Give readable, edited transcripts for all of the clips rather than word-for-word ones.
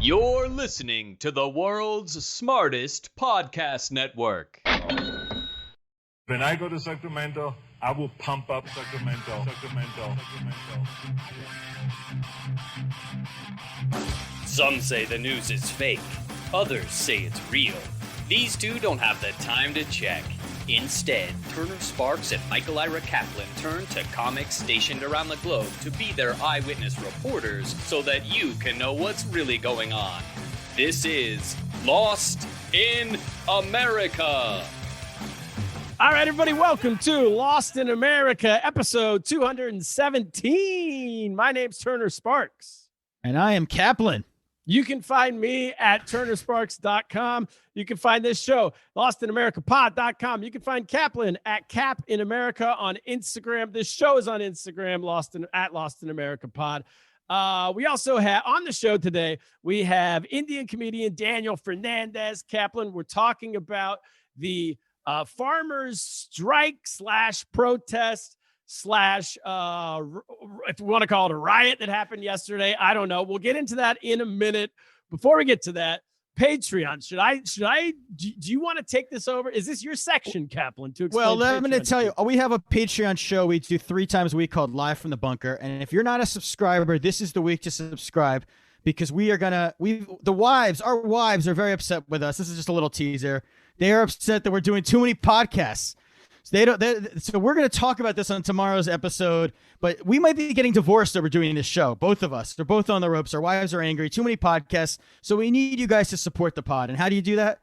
You're listening to the world's smartest podcast network. When I go to Sacramento, I will pump up Sacramento. Some say the news is fake. Others say it's real. These two don't have the time to check. Instead, Turner Sparks and Michael Ira Kaplan turn to comics stationed around the globe to be their eyewitness reporters so that you can know what's really going on. This is Lost in America. All right, everybody, welcome to Lost in America, episode 217. My name's Turner Sparks. And I am Kaplan. You can find me at turnersparks.com. You can find this show, lostinamericapod.com. You can find Kaplan at Cap in America on Instagram. This show is on Instagram, at Lost in America Pod. We also have on the show today, we have Indian comedian Daniel Fernandes. Kaplan, we're talking about the farmers strike / protest / if we want to call it a riot that happened yesterday. I don't know. We'll get into that in a minute. Before we get to that, Patreon. Do you want to take this over? Is this your section, Kaplan? Well, let me tell you, we have a Patreon show we do 3 times a week called Live from the Bunker. And if you're not a subscriber, this is the week to subscribe, because our wives are very upset with us. This is just a little teaser. They are upset that we're doing too many podcasts. So we're going to talk about this on tomorrow's episode, but we might be getting divorced over doing this show. Both of us. They're both on the ropes. Our wives are angry. Too many podcasts. So we need you guys to support the pod. And how do you do that?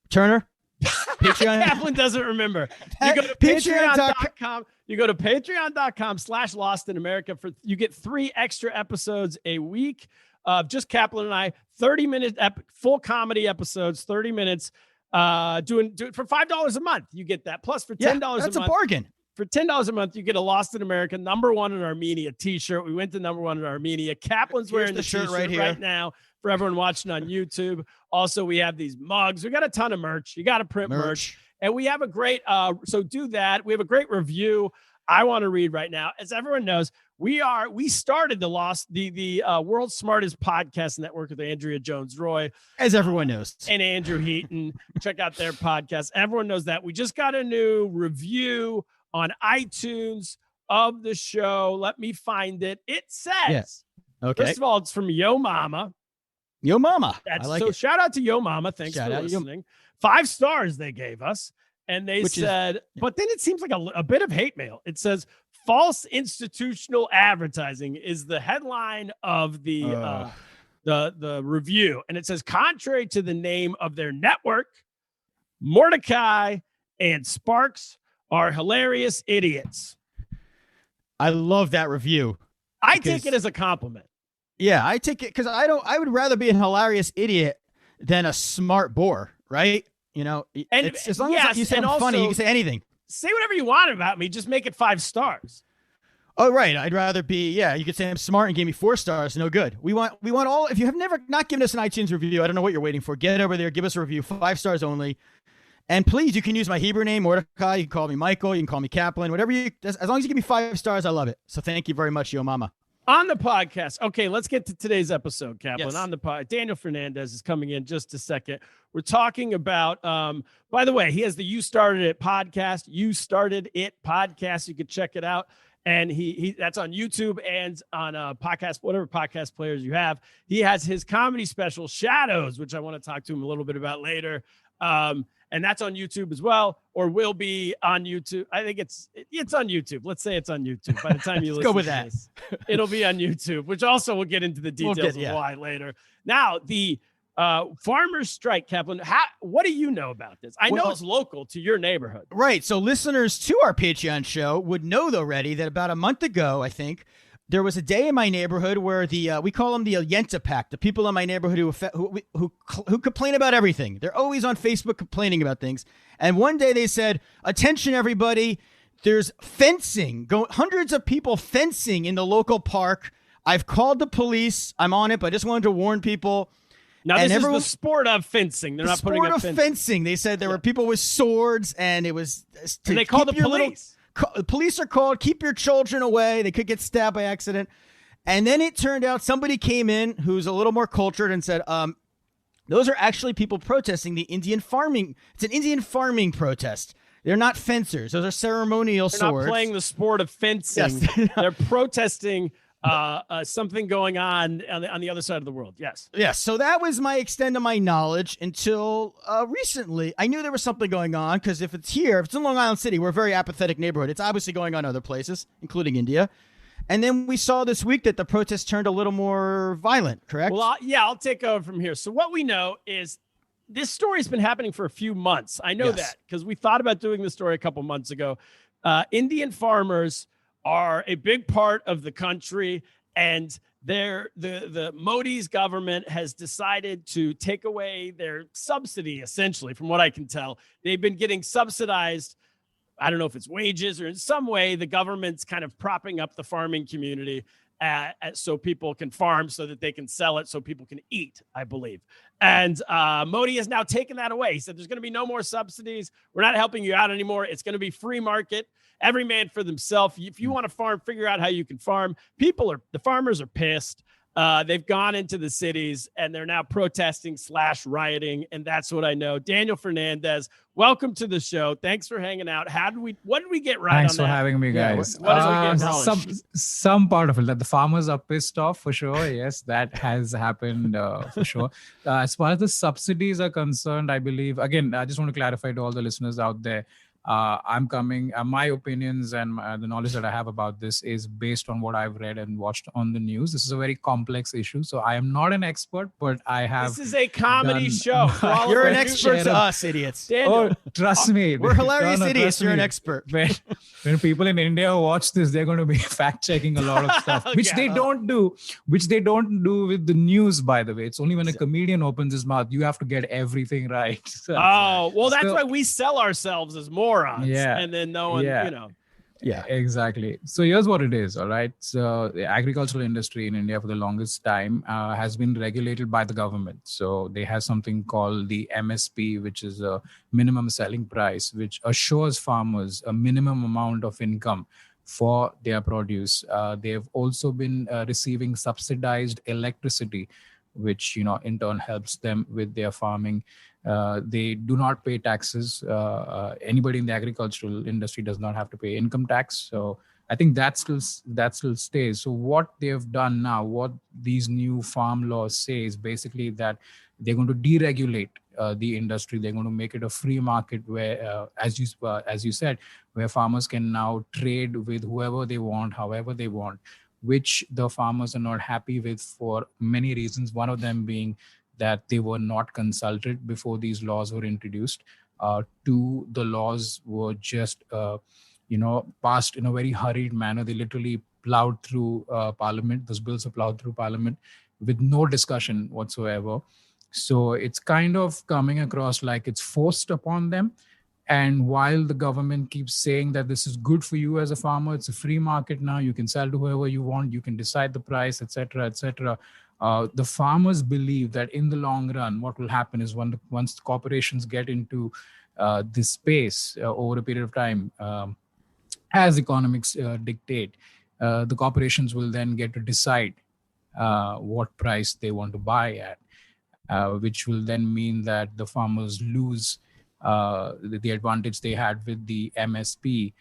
Turner? Patreon. Kaplan doesn't remember. You go to patreon.com. You go to patreon.com/Lost in America you get 3 extra episodes a week of just Kaplan and I, 30-minute full comedy episodes, 30 minutes. Doing for $5 a month, you get that. Plus for $10 a month, that's a bargain. For $10 a month, you get a Lost in America #1 in Armenia t-shirt. We went to #1 in Armenia. Kaplan's wearing the shirt right now for everyone watching on YouTube. Also, we have these mugs. We got a ton of merch. You got to print merch. And we have a great, so do that. We have a great review I want to read right now. As everyone knows, we started the world's smartest podcast network with Andrea Jones-Roy. As everyone knows. And Andrew Heaton. Check out their podcast. Everyone knows that. We just got a new review on iTunes of the show. Let me find it. It says, Okay. First of all, it's from Yo Mama. Yo Mama. Shout out to Yo Mama. Thanks for listening. 5 stars they gave us. And they said, but then it seems like a bit of hate mail. It says, false institutional advertising is the headline of the review. And it says, contrary to the name of their network, Mordecai and Sparks are hilarious idiots. I love that review. I take it as a compliment. Yeah, I take it because I would rather be a hilarious idiot than a smart bore, right? You know, and as long as you say I'm funny, you can say anything. Say whatever you want about me. Just make it 5 stars. Oh, right. I'd rather be, you could say I'm smart and give me 4 stars. No good. We want all, if you have never not given us an iTunes review, I don't know what you're waiting for. Get over there, give us a review, 5 stars only. And please, you can use my Hebrew name, Mordecai. You can call me Michael. You can call me Kaplan, whatever as long as you give me 5 stars, I love it. So thank you very much, Yo Mama. On the podcast. Okay, let's get to today's episode, Kaplan. Yes. On the pod, Daniel Fernandes is coming in just a second. We're talking about, by the way, he has the You Started It podcast. You Started It podcast. You can check it out. And he that's on YouTube and on podcast, whatever podcast players you have. He has his comedy special, Shadows, which I want to talk to him a little bit about later. And that's on YouTube as well, or will be on YouTube. I think it's on YouTube. Let's say it's on YouTube. By the time you listen go with to that. This, it'll be on YouTube, which also we'll get into the details of why later. Now, the farmers strike, Kaplan. What do you know about this? I know it's local to your neighborhood. Right. So listeners to our Patreon show would know already that about a month ago, I think, there was a day in my neighborhood where we call them the Yenta Pack, the people in my neighborhood who complain about everything. They're always on Facebook complaining about things. And one day they said, attention, everybody, there's fencing, hundreds of people fencing in the local park. I've called the police. I'm on it, but I just wanted to warn people. Now, this is the sport of fencing. They're not putting up fencing. They said there were people with swords, and it was... And they called the police. Police are called. Keep your children away. They could get stabbed by accident. And then it turned out somebody came in who's a little more cultured and said, those are actually people protesting the Indian farming. It's an Indian farming protest. They're not fencers. Those are ceremonial They're swords. not playing the sport of fencing. Yes. They're protesting something going on the other side of the world. Yes. Yes. So that was my extent of my knowledge until recently. I knew there was something going on because if it's in Long Island City, we're a very apathetic neighborhood. It's obviously going on other places, including India. And then we saw this week that the protests turned a little more violent, correct? Well, I'll take over from here. So what we know is this story's been happening for a few months. I know that because we thought about doing this story a couple months ago. Indian farmers are a big part of the country, and the Modi's government has decided to take away their subsidy, essentially, from what I can tell. They've been getting subsidized. I don't know if it's wages or in some way the government's kind of propping up the farming community so people can farm so that they can sell it so people can eat, I believe. And Modi has now taken that away. He said there's going to be no more subsidies. We're not helping you out anymore. It's going to be free market. Every man for themselves. If you want to farm, figure out how you can farm. The farmers are pissed. They've gone into the cities and they're now protesting / rioting. And that's what I know. Daniel Fernandes, welcome to the show. Thanks for hanging out. What did we get right Thanks on for that? having me, guys. What did we get wrong? Some part of it, that the farmers are pissed off for sure. Yes, that has happened for sure. As far as the subsidies are concerned, I believe, again, I just want to clarify to all the listeners out there, I'm coming, my opinions and the knowledge that I have about this is based on what I've read and watched on the news. This is a very complex issue. So I am not an expert, but I have. This is a comedy show. You're an expert to us, idiots. Oh, trust me. We're hilarious idiots. You're an expert. When people in India watch this, they're going to be fact checking a lot of stuff, which they don't do with the news, by the way. It's only when a comedian opens his mouth, you have to get everything right. That's why we sell ourselves as morons. Yeah. And then no one, Yeah, exactly. So here's what it is. All right. So the agricultural industry in India for the longest time has been regulated by the government. So they have something called the MSP, which is a minimum selling price, which assures farmers a minimum amount of income for their produce. They've also been receiving subsidized electricity, which, in turn helps them with their farming. They do not pay taxes. Anybody in the agricultural industry does not have to pay income tax. So I think that still stays. So what they've done now, what these new farm laws say is basically that they're going to deregulate the industry. They're going to make it a free market where, as you said, where farmers can now trade with whoever they want, however they want, which the farmers are not happy with for many reasons. One of them being that they were not consulted before these laws were introduced. Two, the laws were just, passed in a very hurried manner. They literally plowed through Parliament. Those bills are plowed through Parliament with no discussion whatsoever. So it's kind of coming across like it's forced upon them. And while the government keeps saying that this is good for you as a farmer, it's a free market now, you can sell to whoever you want, you can decide the price, etc., etc. The farmers believe that in the long run, what will happen is once the corporations get into this space over a period of time, as economics dictate, the corporations will then get to decide what price they want to buy at, which will then mean that the farmers lose the advantage they had with the MSP,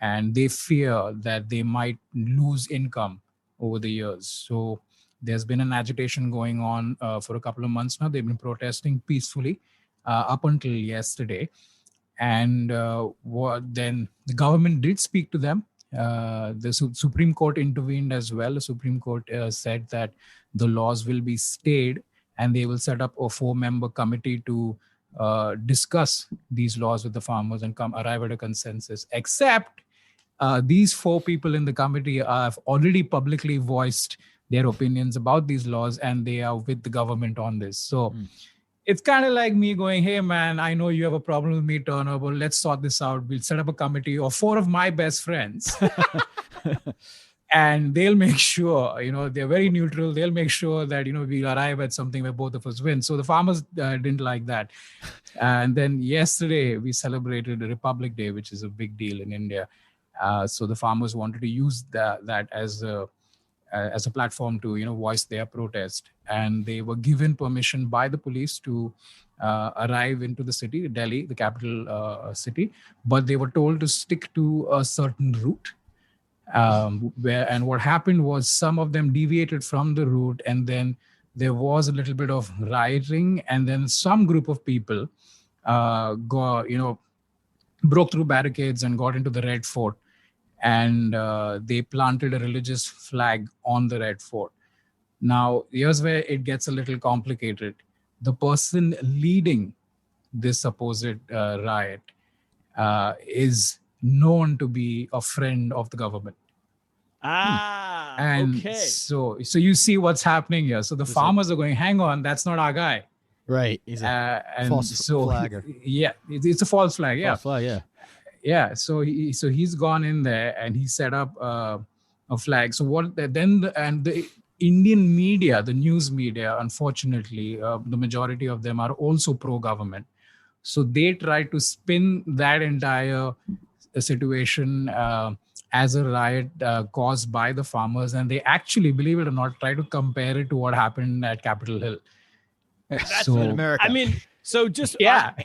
and they fear that they might lose income over the years. So there's been an agitation going on for a couple of months now. They've been protesting peacefully up until yesterday. And then the government did speak to them. The Supreme Court intervened as well. The Supreme Court said that the laws will be stayed and they will set up a 4-member committee to discuss these laws with the farmers and arrive at a consensus. Except these 4 people in the committee have already publicly voiced their opinions about these laws, and they are with the government on this. So it's kind of like me going, hey, man, I know you have a problem with me, Turner, but let's sort this out. We'll set up a committee of 4 of my best friends. And they'll make sure, they're very neutral. They'll make sure that, we'll arrive at something where both of us win. So the farmers didn't like that. And then yesterday, we celebrated Republic Day, which is a big deal in India. So the farmers wanted to use that as a platform to voice their protest, and they were given permission by the police to arrive into the city, Delhi, the capital city, but they were told to stick to a certain route. And what happened was some of them deviated from the route, and then there was a little bit of rioting, and then some group of people broke through barricades and got into the Red Fort, and they planted a religious flag on the Red Fort. Now, here's where it gets a little complicated. The person leading this supposed riot is known to be a friend of the government. And okay. So you see what's happening here. So the farmers are going, hang on, that's not our guy. Right. He's a false flagger. It's a false flag. Yeah. False flag, yeah. Yeah. So he's gone in there and he set up a flag. So the Indian media, the news media, unfortunately, the majority of them are also pro-government. So they try to spin that entire situation as a riot caused by the farmers. And they actually, believe it or not, try to compare it to what happened at Capitol Hill. That's in America. I mean, so just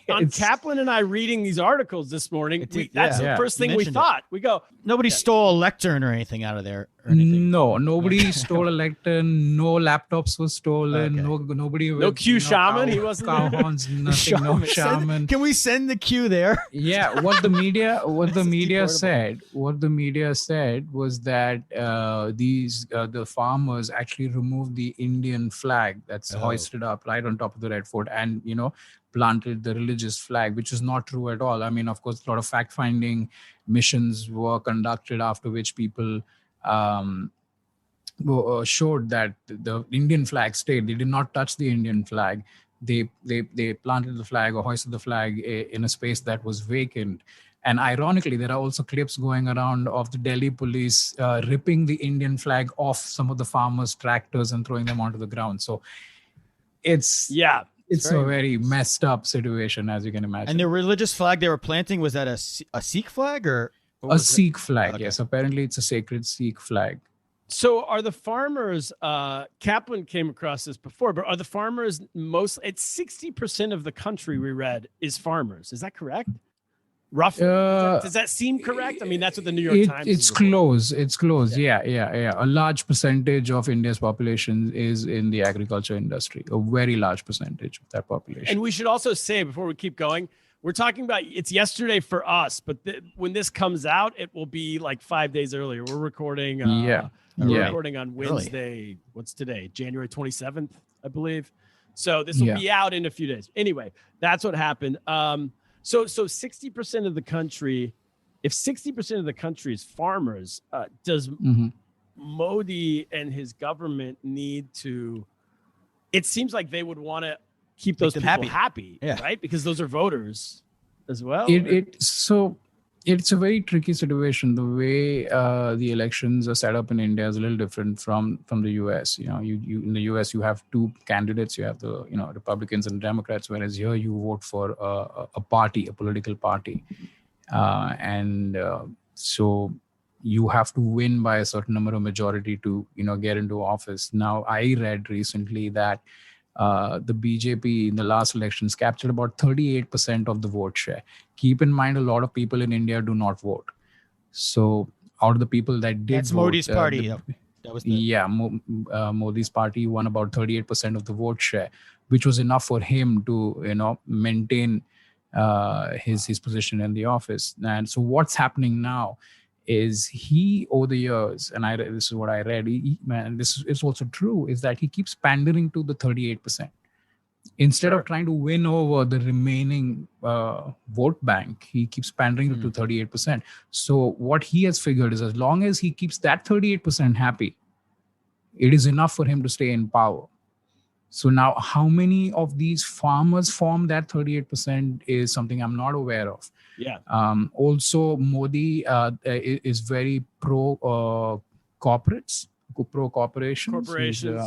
on Kaplan and I reading these articles this morning, that's the first thing we thought. We go, nobody stole a lectern or anything out of there. Or anything. No, nobody stole a lectern. No laptops were stolen. Okay. Nobody. No Q shaman. He wasn't cow there. horns. Nothing. No shaman. Can we send the Q there? Yeah. What the media said was that the farmers actually removed the Indian flag that's hoisted up right on top of the Red Fort, and planted the religious flag, which is not true at all. I mean, of course, a lot of fact-finding missions were conducted, after which people showed that the Indian flag stayed. They did not touch the Indian flag. They planted the flag or hoisted the flag in a space that was vacant. And ironically, there are also clips going around of the Delhi police ripping the Indian flag off some of the farmers' tractors and throwing them onto the ground. So it's a very messed up situation, as you can imagine. And the religious flag they were planting, was that a Sikh flag or a Sikh flag? Okay. Yes, apparently it's a sacred Sikh flag. So are the farmers, Kaplan came across this before, but are the farmers it's 60% of the country we read is farmers. Is that correct? Roughly. Does that seem correct? I mean, that's what the New York Times It's close. It's close. Yeah. A large percentage of India's population is in the agriculture industry. A very large percentage of that population. And we should also say, before we keep going, we're talking about, it's yesterday for us, but when this comes out, it will be like 5 days earlier. We're recording. We're recording on Wednesday. Really? What's today? January 27th, I believe. So this will be out in a few days. Anyway, that's what happened. So 60% of the country, if 60% of the country is farmers, does Modi and his government need to, it seems like they would want to keep those people happy, right? Because those are voters as well. So it's a very tricky situation. The way the elections are set up in India is a little different from the US. You in the US you have two candidates. You have the Republicans and Democrats, whereas here you vote for a party, a political party, so you have to win by a certain number of majority to get into office. Now, I read recently that the BJP in the last elections captured about 38% of the vote share. Keep in mind, a lot of people in India do not vote. So out of the people that did That's vote, Modi's party. That was Modi's party won about 38% of the vote share, which was enough for him to maintain his position in the office. And so what's happening now is he, over the years, and this is what I read, this is also true, is that he keeps pandering to the 38%. Instead of trying to win over the remaining vote bank, he keeps pandering to 38%. So what he has figured is, as long as he keeps that 38% happy, it is enough for him to stay in power. So now, how many of these farmers form that 38% is something I'm not aware of. Yeah. Also, Modi is very pro corporations. Corporations.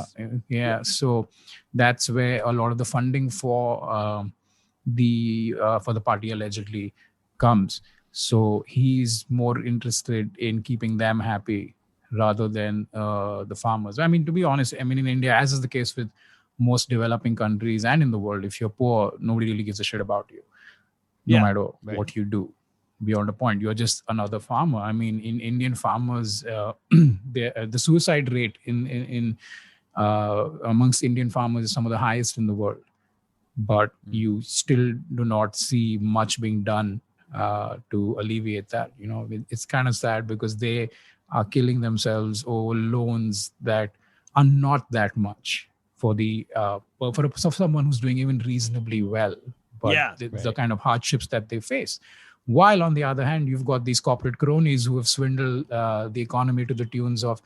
So that's where a lot of the funding for the party allegedly comes. So he's more interested in keeping them happy rather than the farmers. I mean, to be honest, I mean, in India, as is the case with most developing countries and in the world, if you're poor, nobody really gives a shit about you, no matter what you do. Beyond a point, you're just another farmer. I mean, in Indian farmers, the suicide rate in amongst Indian farmers is some of the highest in the world. But you still do not see much being done to alleviate that. You know, it's kind of sad because they are killing themselves over loans that are not that much for someone who's doing even reasonably well. But the kind of hardships that they face. While on the other hand, you've got these corporate cronies who have swindled the economy to the tunes of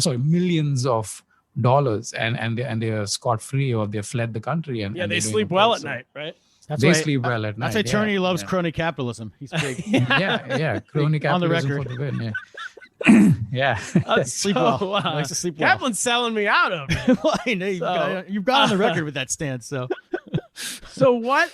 millions of dollars, and they are scot-free, or they've fled the country. And they sleep well at night, right? They sleep well at night. That's why Turney loves crony capitalism. He's big. Crony capitalism on the record. For the win. Yeah. Sleep well. Likes to sleep well. Kaplan's selling me out of it. Well, I know you've got on the record with that stance. So what?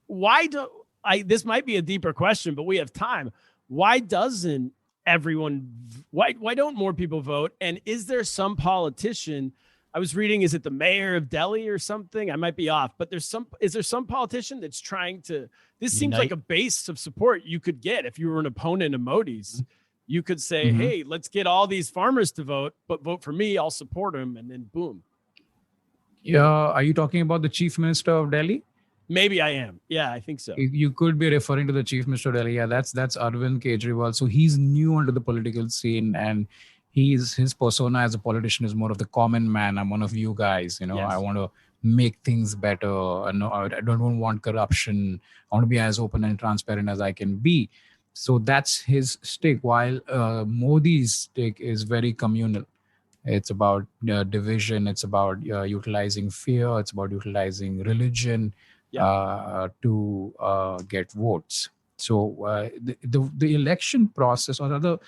Why do I? This might be a deeper question, but we have time. Why doesn't everyone? Why don't more people vote? And is there some politician? I was reading, is it the mayor of Delhi or something? I might be off, but is there some politician that's trying to, this seems like a base of support you could get if you were an opponent of Modi's. You could say, hey, let's get all these farmers to vote, but vote for me, I'll support him, and then boom. Yeah, are you talking about the chief minister of Delhi? Maybe I am. Yeah, I think so. You could be referring to the chief minister of Delhi. Yeah, that's Arvind Kejriwal. So he's new onto the political scene, and his persona as a politician is more of the common man. I'm one of you guys. You know, I want to make things better. I don't want corruption. I want to be as open and transparent as I can be. So that's his stick. While Modi's stick is very communal. It's about division. It's about utilizing fear. It's about utilizing religion to get votes. So the election process, or rather,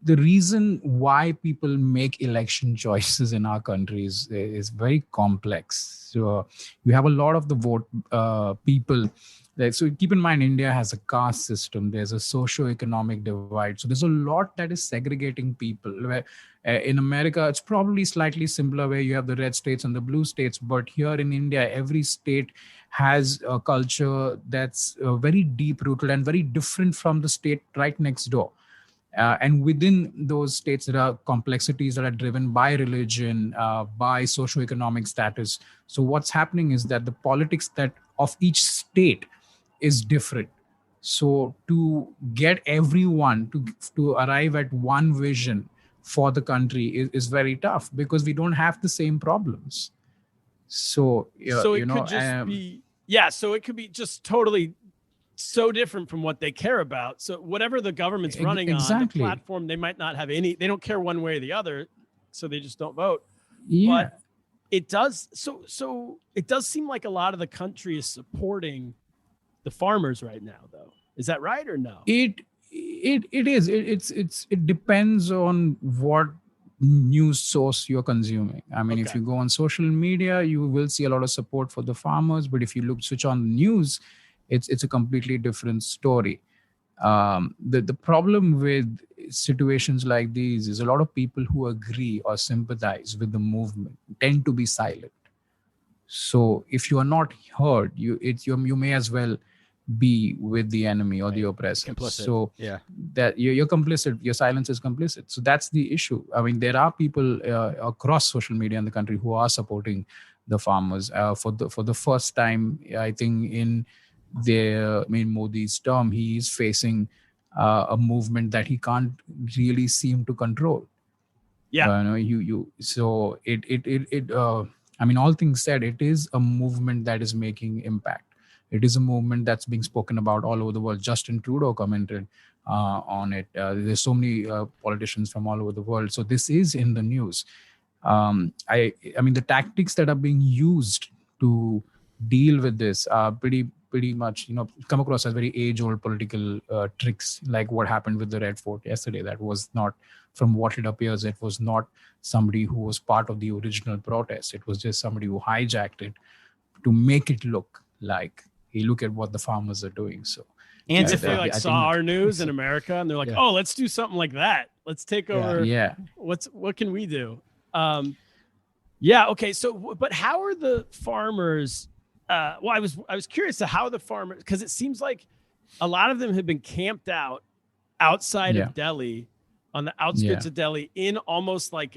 the reason why people make election choices in our countries is very complex. So you have a lot of the vote people. So keep in mind, India has a caste system. There's a socio-economic divide. So there's a lot that is segregating people. Where, in America, it's probably slightly simpler, where you have the red states and the blue states. But here in India, every state has a culture that's very deep-rooted and very different from the state right next door. And within those states, there are complexities that are driven by religion, by socioeconomic status. So what's happening is that the politics of each state is different. So to get everyone to arrive at one vision for the country is very tough, because we don't have the same problems. So it could be just totally so different from what they care about. So whatever the government's running on the platform, they might not have they don't care one way or the other, so they just don't vote. But it does so it does seem like a lot of the country is supporting the farmers right now, though. Is that right or no? It is. It depends on what news source you're consuming. I mean, if you go on social media, you will see a lot of support for the farmers, but if you switch on the news, it's a completely different story. The problem with situations like these is a lot of people who agree or sympathize with the movement tend to be silent. So if you are not heard, you may as well be with the enemy or the oppressor. Complicit. So that you're complicit. Your silence is complicit. So that's the issue. I mean, there are people across social media in the country who are supporting the farmers. For the first time, I think in Modi's term, he is facing a movement that he can't really seem to control. So I mean, all things said, it is a movement that is making impact. It is a movement that's being spoken about all over the world. Justin Trudeau commented on it. There's so many politicians from all over the world. So this is in the news. I mean, the tactics that are being used to deal with this are pretty much, come across as very age-old political tricks, like what happened with the Red Fort yesterday. That was not, from what it appears, it was not somebody who was part of the original protest. It was just somebody who hijacked it to make it look like, hey, look at what the farmers are doing. So As if they Antifa. like I saw think- our news in America and they're like, Yeah. oh, let's do something like that. Let's take over. Yeah. What can we do? Yeah. Okay. So, but how are the farmers? Well, I was curious to how the farmers, because it seems like a lot of them have been camped out outside Yeah. of Delhi, on the outskirts Yeah. of Delhi, in almost like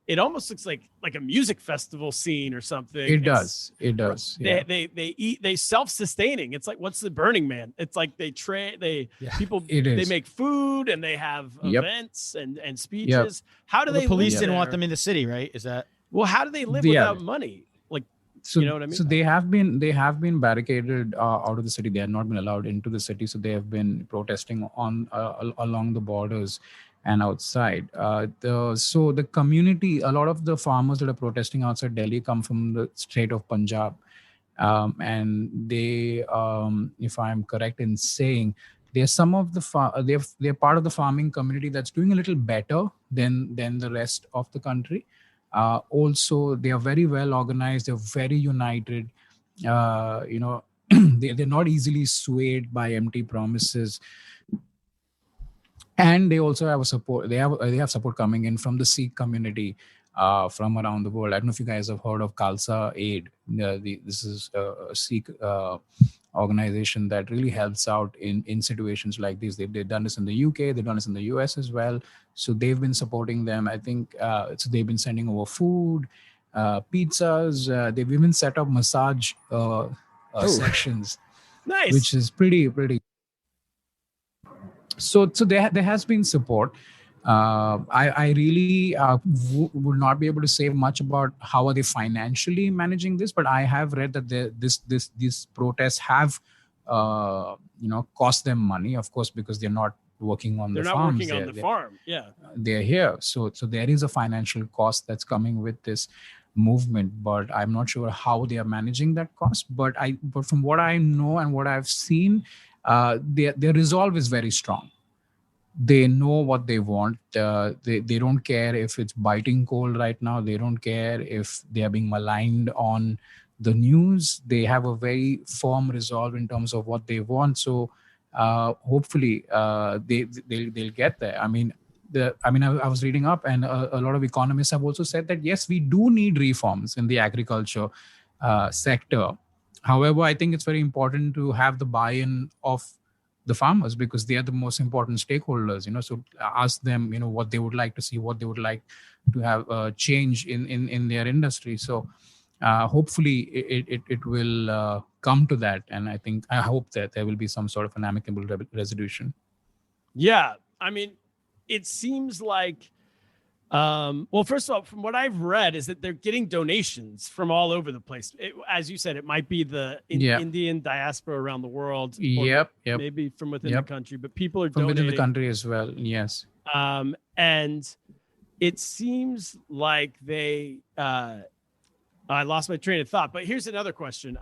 it almost looks like a music festival scene or something. It does. Yeah. They self-sustaining. It's like, what's the Burning Man? It's like people It they is. make food and they have Yep. events and speeches. How do Well, they the police live didn't want there? them in the city, right? Is that Well, how do they live Yeah. without money? Like, So, you know what I mean? So they have been barricaded out of the city. They have not been allowed into the city. So they have been protesting on along the borders and outside. So the community, a lot of the farmers that are protesting outside Delhi come from the state of Punjab, and they, if I'm correct in saying, they're some of the they're part of the farming community that's doing a little better than the rest of the country. Also, they are very well organized. They're very united. They're not easily swayed by empty promises. And they also have support. They have support coming in from the Sikh community from around the world. I don't know if you guys have heard of Khalsa Aid. This is a Sikh organization that really helps out in situations like these. They've done this in the UK. They've done this in the US as well. So they've been supporting them. I think so they've been sending over food, pizzas. They've even set up massage sections, nice. which is pretty. So there has been support. I really would not be able to say much about how are they financially managing this, but I have read that these protests have cost them money, of course, because they're not working on They're the not farms. working on the farm. Yeah. They're here, so there is a financial cost that's coming with this movement, but I'm not sure how they are managing that cost. But from what I know and what I've seen, their resolve is very strong. They know what they want. They don't care if it's biting cold right now. They don't care if they are being maligned on the news. They have a very firm resolve in terms of what they want. So hopefully they'll get there. I was reading up, and a lot of economists have also said that yes, we do need reforms in the agriculture sector. However, I think it's very important to have the buy-in of the farmers, because they are the most important stakeholders. So ask them, what they would like to see, what they would like to have change in their industry. So hopefully it will come to that, and I hope that there will be some sort of an amicable resolution. Yeah, I mean, it seems like, well, first of all, from what I've read, is that they're getting donations from all over the place. As you said, it might be the Indian diaspora around the world. Yep. Maybe from within the country, but people are from donating. within the country as well. Yes. And it seems like they. I lost my train of thought, but here's another question.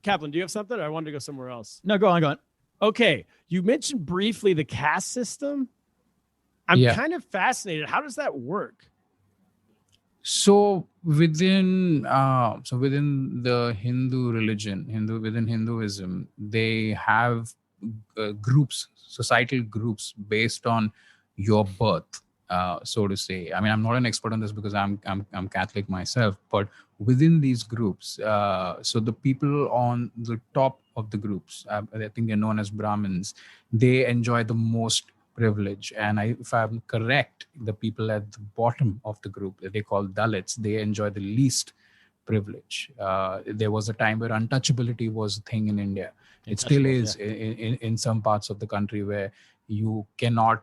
Kaplan, do you have something, or I wanted to go somewhere else? No, go on. Okay, you mentioned briefly the caste system. I'm kind of fascinated. How does that work? So within the Hindu religion, within Hinduism, they have groups, societal groups based on your birth, so to say. I mean, I'm not an expert on this because I'm Catholic myself, but within these groups, so the people on the top of the groups, I think they're known as Brahmins, they enjoy the most privilege. And if I'm correct, the people at the bottom of the group, that they call Dalits, they enjoy the least privilege. There was a time where untouchability was a thing in India. It still is in some parts of the country, where you cannot,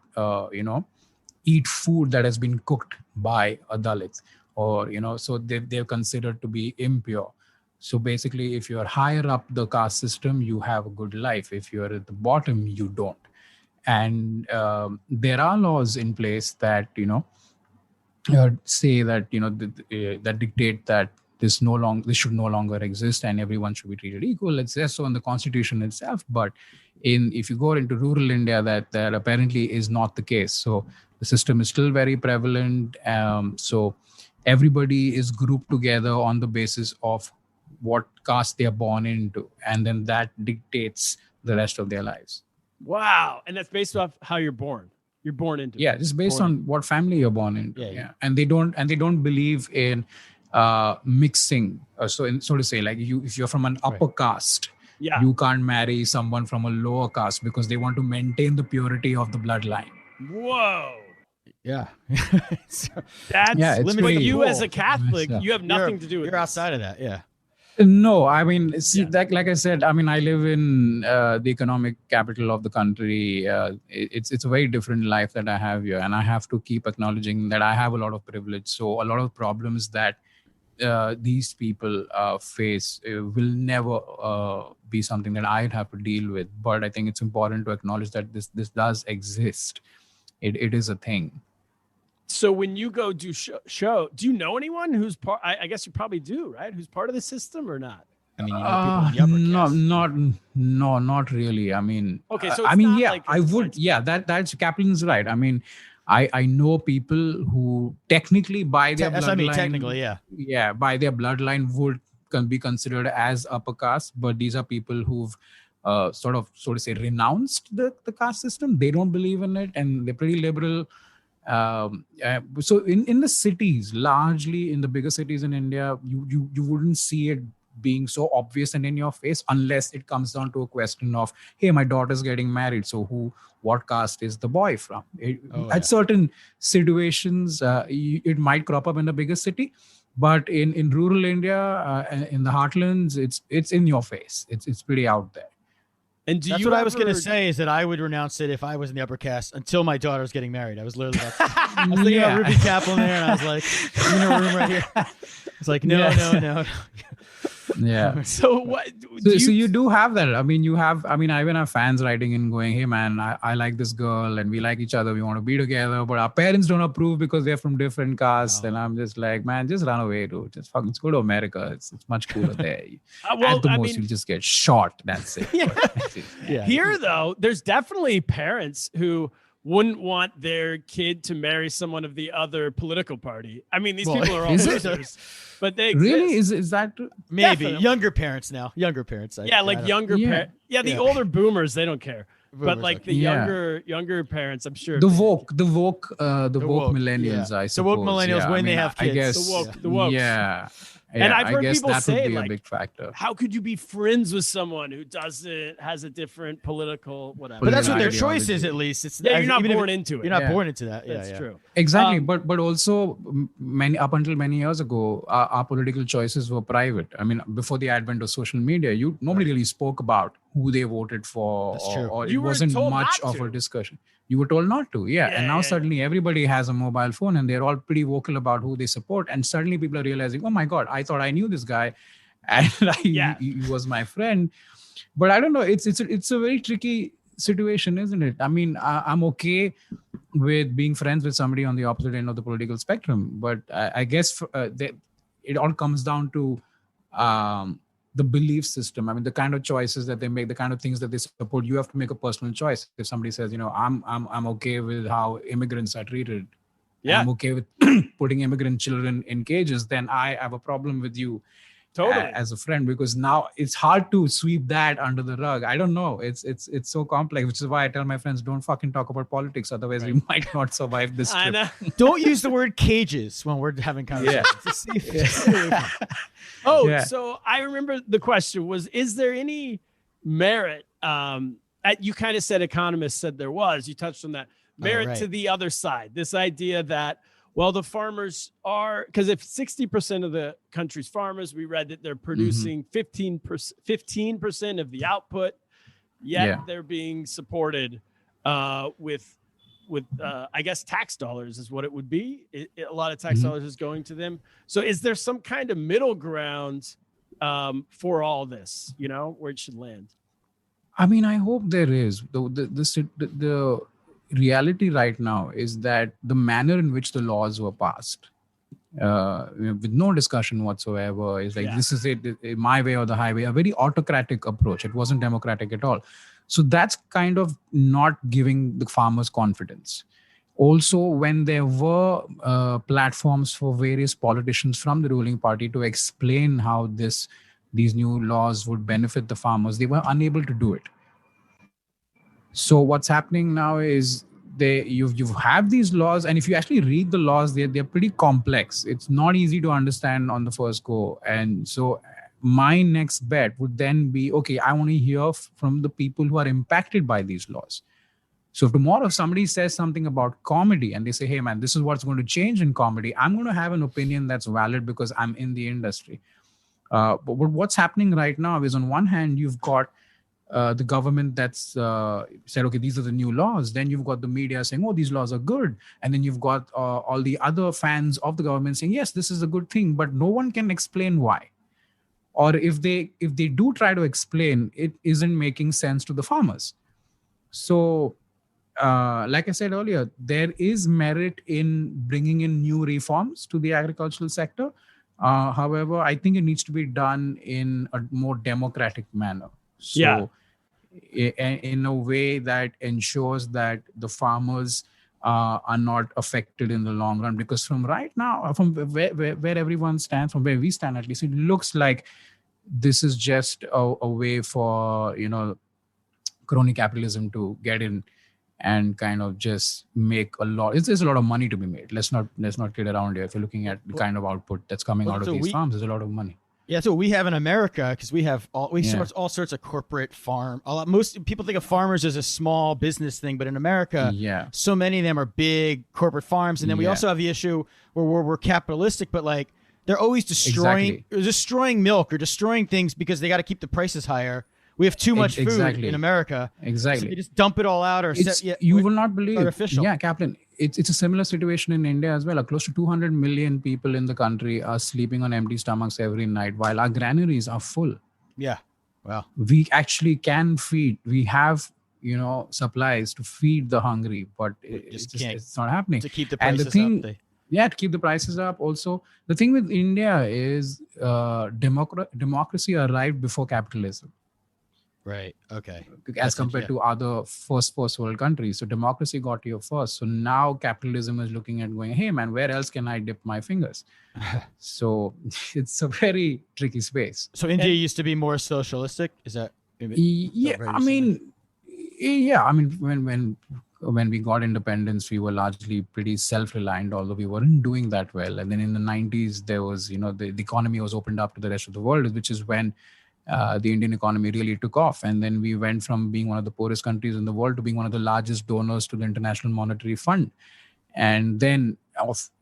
eat food that has been cooked by a Dalit, or, so they're considered to be impure. So basically, if you're higher up the caste system, you have a good life. If you're at the bottom, you don't. And there are laws in place that say that that dictate that this should no longer exist, and everyone should be treated equal. It's just so in the constitution itself, but if you go into rural India, that apparently is not the case. So the system is still very prevalent. So everybody is grouped together on the basis of what caste they are born into, and then that dictates the rest of their lives. Wow. And that's based off how you're born. You're born into it. Yeah, just based on what family you're born into. Yeah. Yeah. And they don't believe in mixing. So to say, like if you're from an upper caste, you can't marry someone from a lower caste because they want to maintain the purity of the bloodline. Whoa. Yeah. That's it's but pretty you cool. as a Catholic, you have nothing to do with You're this. outside of that. Yeah. No, I mean, like I said, I mean, I live in the economic capital of the country. It's a very different life that I have here, and I have to keep acknowledging that I have a lot of privilege. So a lot of problems that these people face will never be something that I'd have to deal with. But I think it's important to acknowledge that this does exist. It is a thing. So when you go do show, do you know anyone who's part? I guess you probably do, right? Who's part of the system or not? I mean, you know, people in the upper caste. Not really. I mean, okay. So I mean, not yeah, like I would. Yeah, that's Kaplan's right. I mean, I know people who technically by their That's bloodline, what I mean, technically, yeah, by their bloodline can be considered as upper caste, but these are people who've so to say renounced the caste system. They don't believe in it, and they're pretty liberal. So in the cities, largely in the bigger cities in India, you wouldn't see it being so obvious and in your face unless it comes down to a question of, hey, my daughter's getting married, so what caste is the boy from? At certain situations, it might crop up in a bigger city, but in rural India, in the heartlands, it's in your face. It's pretty out there. And that's what I was going to say, is that I would renounce it if I was in the upper caste until my daughter was getting married. I was literally I was thinking about Ruby Kaplan there, and I was like, in a room right here. It's like, no. Yeah. So what? So you do have that. I mean, I even have fans writing in going, hey man, I like this girl and we like each other. We want to be together, but our parents don't approve because they're from different castes. And I'm just like, man, just run away, dude. Just fucking go to America. It's much cooler there. At the most, you'll just get shot. That's it. Yeah. Here though, there's definitely parents who wouldn't want their kid to marry someone of the other political party. I mean, these people are all losers, but they exist. Really? Is that maybe younger parents now? Younger parents, younger parents. Yeah, the older boomers, they don't care. But like the younger parents, I'm sure the woke millennials. I suppose the woke millennials when they have kids. I guess the woke. Yeah. And I've heard people that say, would be like, a big factor. How could you be friends with someone who has a different political whatever? But that's what their choice is, at least. It's you're not born into it. You're not born into that. That's true. Exactly. But also up until many years ago, our political choices were private. I mean, before the advent of social media, nobody really spoke about who they voted for. That's true. Or it wasn't much of a discussion. You were told not to. And now suddenly everybody has a mobile phone and they're all pretty vocal about who they support. And suddenly people are realizing, oh my God, I thought I knew this guy and he was my friend. But I don't know. It's a very tricky situation, isn't it? I mean, I'm okay with being friends with somebody on the opposite end of the political spectrum. But I guess it all comes down to the belief system. I mean, the kind of choices that they make, the kind of things that they support, you have to make a personal choice. If somebody says, I'm okay with how immigrants are treated, I'm okay with putting immigrant children in cages, then I have a problem with you as a friend, because now it's hard to sweep that under the rug. I don't know. It's so complex, which is why I tell my friends, don't fucking talk about politics. Otherwise we might not survive this trip. Don't use the word cages when we're having conversations. So I remember the question was, is there any merit? You kind of said economists said there was. You touched on that. Merit to the other side. This idea that, well, the farmers are, because if 60% of the country's farmers, we read that they're producing 15% of the output, yet they're being supported with I guess tax dollars is what it would be. A lot of tax dollars is going to them. So is there some kind of middle ground for all this, where it should land? I mean, I hope there is. The reality right now is that the manner in which the laws were passed, with no discussion whatsoever, is like, this is it, my way or the highway, a very autocratic approach. It wasn't democratic at all. So that's kind of not giving the farmers confidence. Also, when there were platforms for various politicians from the ruling party to explain how these new laws would benefit the farmers, they were unable to do it. So what's happening now is you have these laws, and if you actually read the laws, they're pretty complex. It's not easy to understand on the first go. And so my next bet would then be, okay, I want to hear from the people who are impacted by these laws. So if tomorrow somebody says something about comedy and they say, hey man, this is what's going to change in comedy, I'm going to have an opinion that's valid because I'm in the industry. But what's happening right now is, on one hand, you've got the government that's said, okay, these are the new laws. Then you've got the media saying, oh, these laws are good. And then you've got all the other fans of the government saying, yes, this is a good thing, but no one can explain why. Or if they do try to explain, it isn't making sense to the farmers. So like I said earlier, there is merit in bringing in new reforms to the agricultural sector. However, I think it needs to be done in a more democratic manner. So in a way that ensures that the farmers are not affected in the long run. Because from right now, from where everyone stands, from where we stand at least, it looks like this is just a way for, crony capitalism to get in and kind of just make a lot. There's a lot of money to be made. Let's not kid around here. If you're looking at the kind of output that's coming out of these farms, there's a lot of money. Yeah, so we have in America, because we have all sorts of corporate farm. Most people think of farmers as a small business thing, but in America, so many of them are big corporate farms. And then we also have the issue where we're capitalistic, but like they're always destroying milk or destroying things because they got to keep the prices higher. We have too much food in America. Exactly. So they just dump it all out, or you will not believe. Artificial. Yeah, Kaplan. It's a similar situation in India as well. Close to 200 million people in the country are sleeping on empty stomachs every night, while our granaries are full. Yeah. Wow. We actually can feed. We have, supplies to feed the hungry, but it's not happening. To keep the prices up. To keep the prices up. Also, the thing with India is democracy arrived before capitalism. Right. Okay. As compared to other first world countries. So democracy got here first. So now capitalism is looking at going, hey man, where else can I dip my fingers? So it's a very tricky space. So India used to be more socialistic? Is that? When we got independence, we were largely pretty self-reliant, although we weren't doing that well. And then in the 90s, there was, the economy was opened up to the rest of the world, which is when the Indian economy really took off. And then we went from being one of the poorest countries in the world to being one of the largest donors to the International Monetary Fund. And then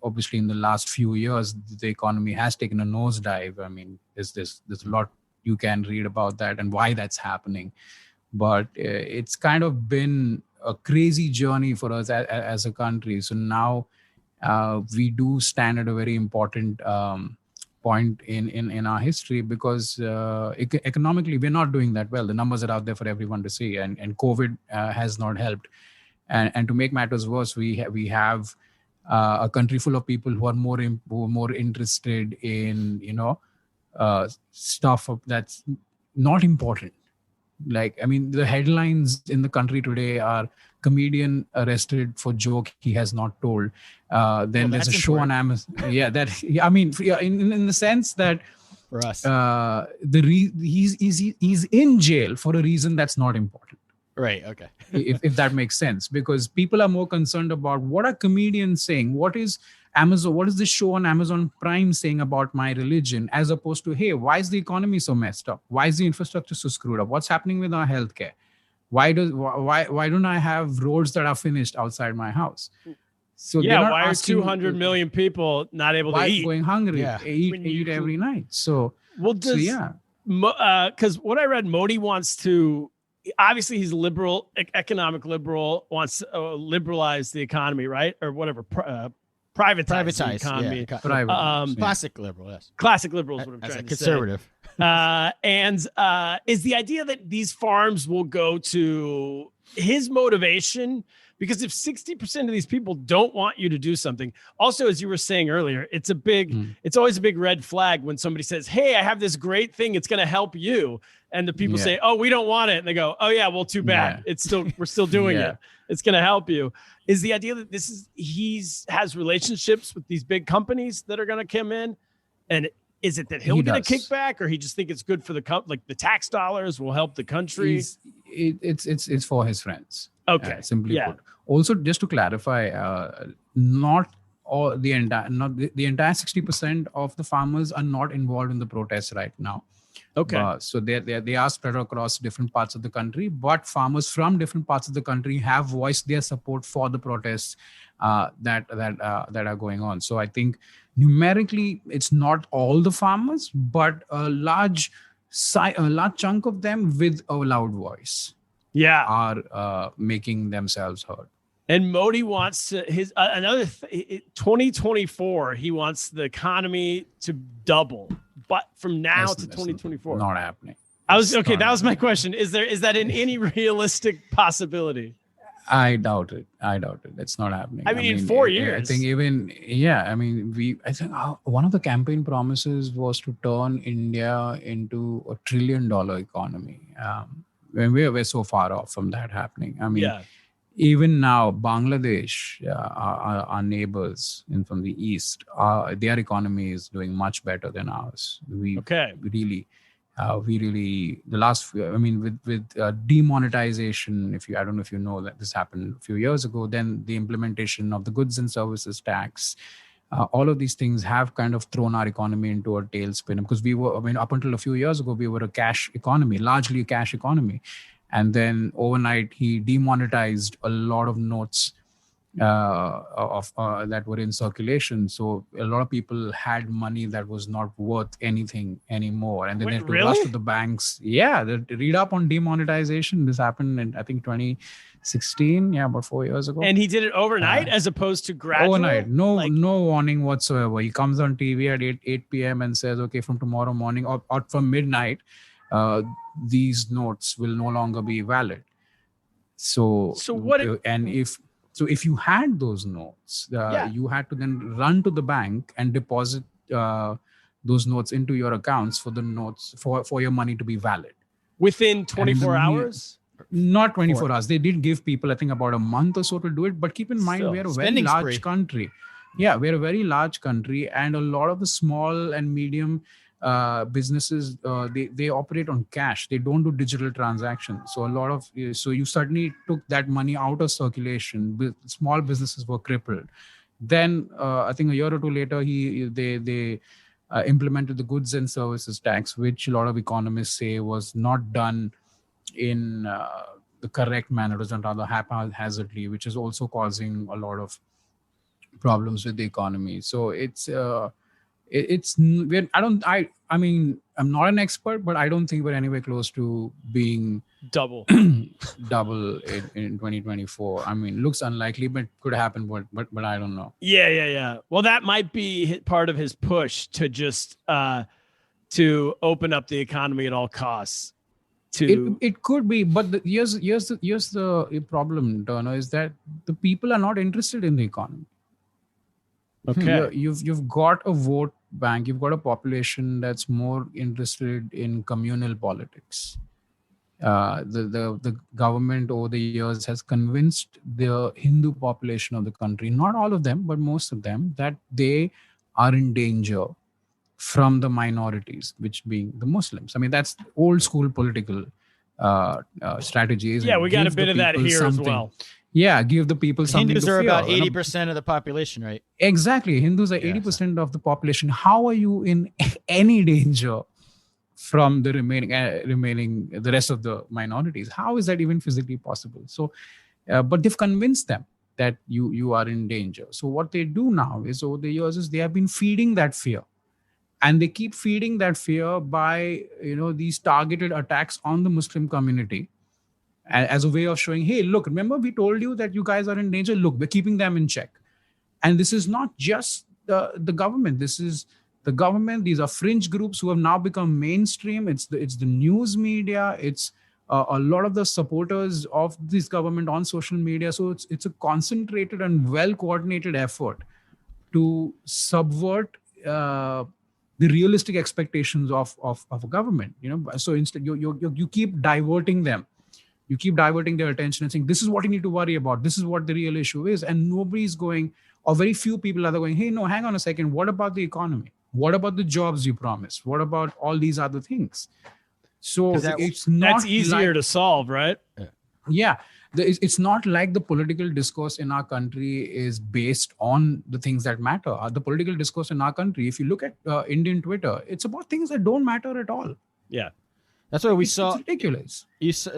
obviously in the last few years, the economy has taken a nosedive. I mean, there's a lot you can read about that and why that's happening. But it's kind of been a crazy journey for us as a country. So now we do stand at a very important point in our history, because economically we're not doing that well. The numbers are out there for everyone to see, and COVID has not helped. And to make matters worse, we have a country full of people who are more interested in stuff that's not important. Like, I mean, the headlines in the country today are comedian arrested for joke he has not told. Then there's a show on Amazon. In the sense that for us, he's in jail for a reason that's not important. Right. Okay. if that makes sense, because people are more concerned about what are comedians saying, what is this show on Amazon Prime saying about my religion, as opposed to, hey, why is the economy so messed up? Why is the infrastructure so screwed up? What's happening with our healthcare? Why don't I have roads that are finished outside my house? So why are 200 million people not able to eat? Going hungry? Yeah. Eat every night. So because what I read, Modi wants to. Obviously, he's liberal, economic liberal, wants to liberalize the economy, right? Or whatever, privatize the economy. Classic liberal, yes. Classic liberal is what I'm trying to conservative. say. And is the idea that these farms will go to his motivation? Because if 60% of these people don't want you to do something, also, as you were saying earlier, it's always a big red flag when somebody says, hey, I have this great thing, it's going to help you. And the people say, oh, we don't want it. And they go, oh yeah, well, too bad. Yeah. We're still doing it. It's going to help you. Is the idea that he has relationships with these big companies that are going to come in, and Is it that he'll get a does. kickback, or he just think it's good for like the tax dollars will help the country? It's for his friends. Okay. Simply put. Also, just to clarify, not all the entire 60% of the farmers are not involved in the protests right now. Okay. So they are spread across different parts of the country, but farmers from different parts of the country have voiced their support for the protests that are going on. So I think numerically, it's not all the farmers, but a large chunk of them with a loud voice are making themselves heard. And Modi wants to, 2024, he wants the economy to double, but from now to 2024, not happening. That was my question. Is that in any realistic possibility? I doubt it. It's not happening. I mean, in 4 years. I think I think one of the campaign promises was to turn India into $1 trillion economy. When we're so far off from that happening. I mean, even now, Bangladesh, our neighbors from the east, their economy is doing much better than ours. With demonetization, I don't know if you know that this happened a few years ago, then the implementation of the goods and services tax, all of these things have kind of thrown our economy into a tailspin, because up until a few years ago, we were a cash economy, largely a cash economy. And then overnight, he demonetized a lot of notes that were in circulation. So a lot of people had money that was not worth anything anymore. And then they had to rush to the banks. Yeah, read up on demonetization. This happened in, I think, 2016. Yeah, about 4 years ago. And he did it overnight as opposed to gradual? Overnight. No warning whatsoever. He comes on TV at 8 p.m. and says, okay, from tomorrow morning or from midnight, these notes will no longer be valid. So if you had those notes, you had to then run to the bank and deposit those notes into your accounts for the notes for your money to be valid within 24 hours. Not 24 hours. They did give people, I think, about a month or so to do it. But keep in mind, we're a very large country. Yeah, we're a very large country, and a lot of the small and medium businesses, they operate on cash. They don't do digital transactions. So you suddenly took that money out of circulation. Small businesses were crippled. Then I think a year or two later, they implemented the goods and services tax, which a lot of economists say was not done in the correct manner. It was done rather haphazardly, which is also causing a lot of problems with the economy. So I'm not an expert, but I don't think we're anywhere close to being double in 2024. I mean, looks unlikely, but could happen, but I don't know. Yeah. Well, that might be part of his push to just to open up the economy at all costs. It could be, but here's the problem, Turner, is that the people are not interested in the economy. Okay. You've got a vote bank. You've got a population that's more interested in communal politics. The government over the years has convinced the Hindu population of the country, not all of them, but most of them, that they are in danger from the minorities, which being the Muslims. I mean, that's old school political strategies. Yeah, we got a bit of that here as well. Yeah, give the people something Hindus to are fear. about 80% of the population, right? Exactly. Hindus are 80% of the population. How are you in any danger from the remaining the rest of the minorities? How is that even physically possible? So, but they've convinced them that you are in danger. So what they do now is, over the years, is they have been feeding that fear. And they keep feeding that fear by, these targeted attacks on the Muslim community, as a way of showing, hey, look, remember we told you that you guys are in danger? Look, we're keeping them in check. And this is not just the government. This is the government. These are fringe groups who have now become mainstream. It's the news media. It's a lot of the supporters of this government on social media. So it's a concentrated and well-coordinated effort to subvert the realistic expectations of a government. So instead, you keep diverting them. You keep diverting their attention and saying, this is what you need to worry about. This is what the real issue is. And nobody's going, or very few people are going, hey, no, hang on a second. What about the economy? What about the jobs you promised? What about all these other things? So it's not that's easier to solve, right? Yeah. It's not like the political discourse in our country is based on the things that matter. The political discourse in our country, if you look at Indian Twitter, it's about things that don't matter at all. Yeah. That's why It's ridiculous.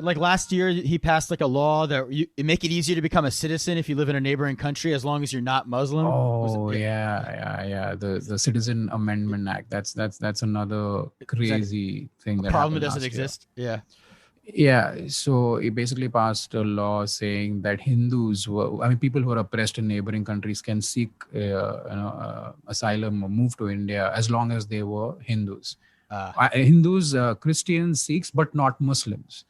Like last year, he passed like a law that it make it easier to become a citizen if you live in a neighboring country, as long as you're not Muslim. Oh yeah. The Citizen Amendment Act. That's another crazy thing. That problem that doesn't last year. exist. Yeah. Yeah, so it basically passed a law saying that people who are oppressed in neighboring countries can seek, asylum or move to India as long as they were Hindus. Hindus, Christians, Sikhs, but not Muslims.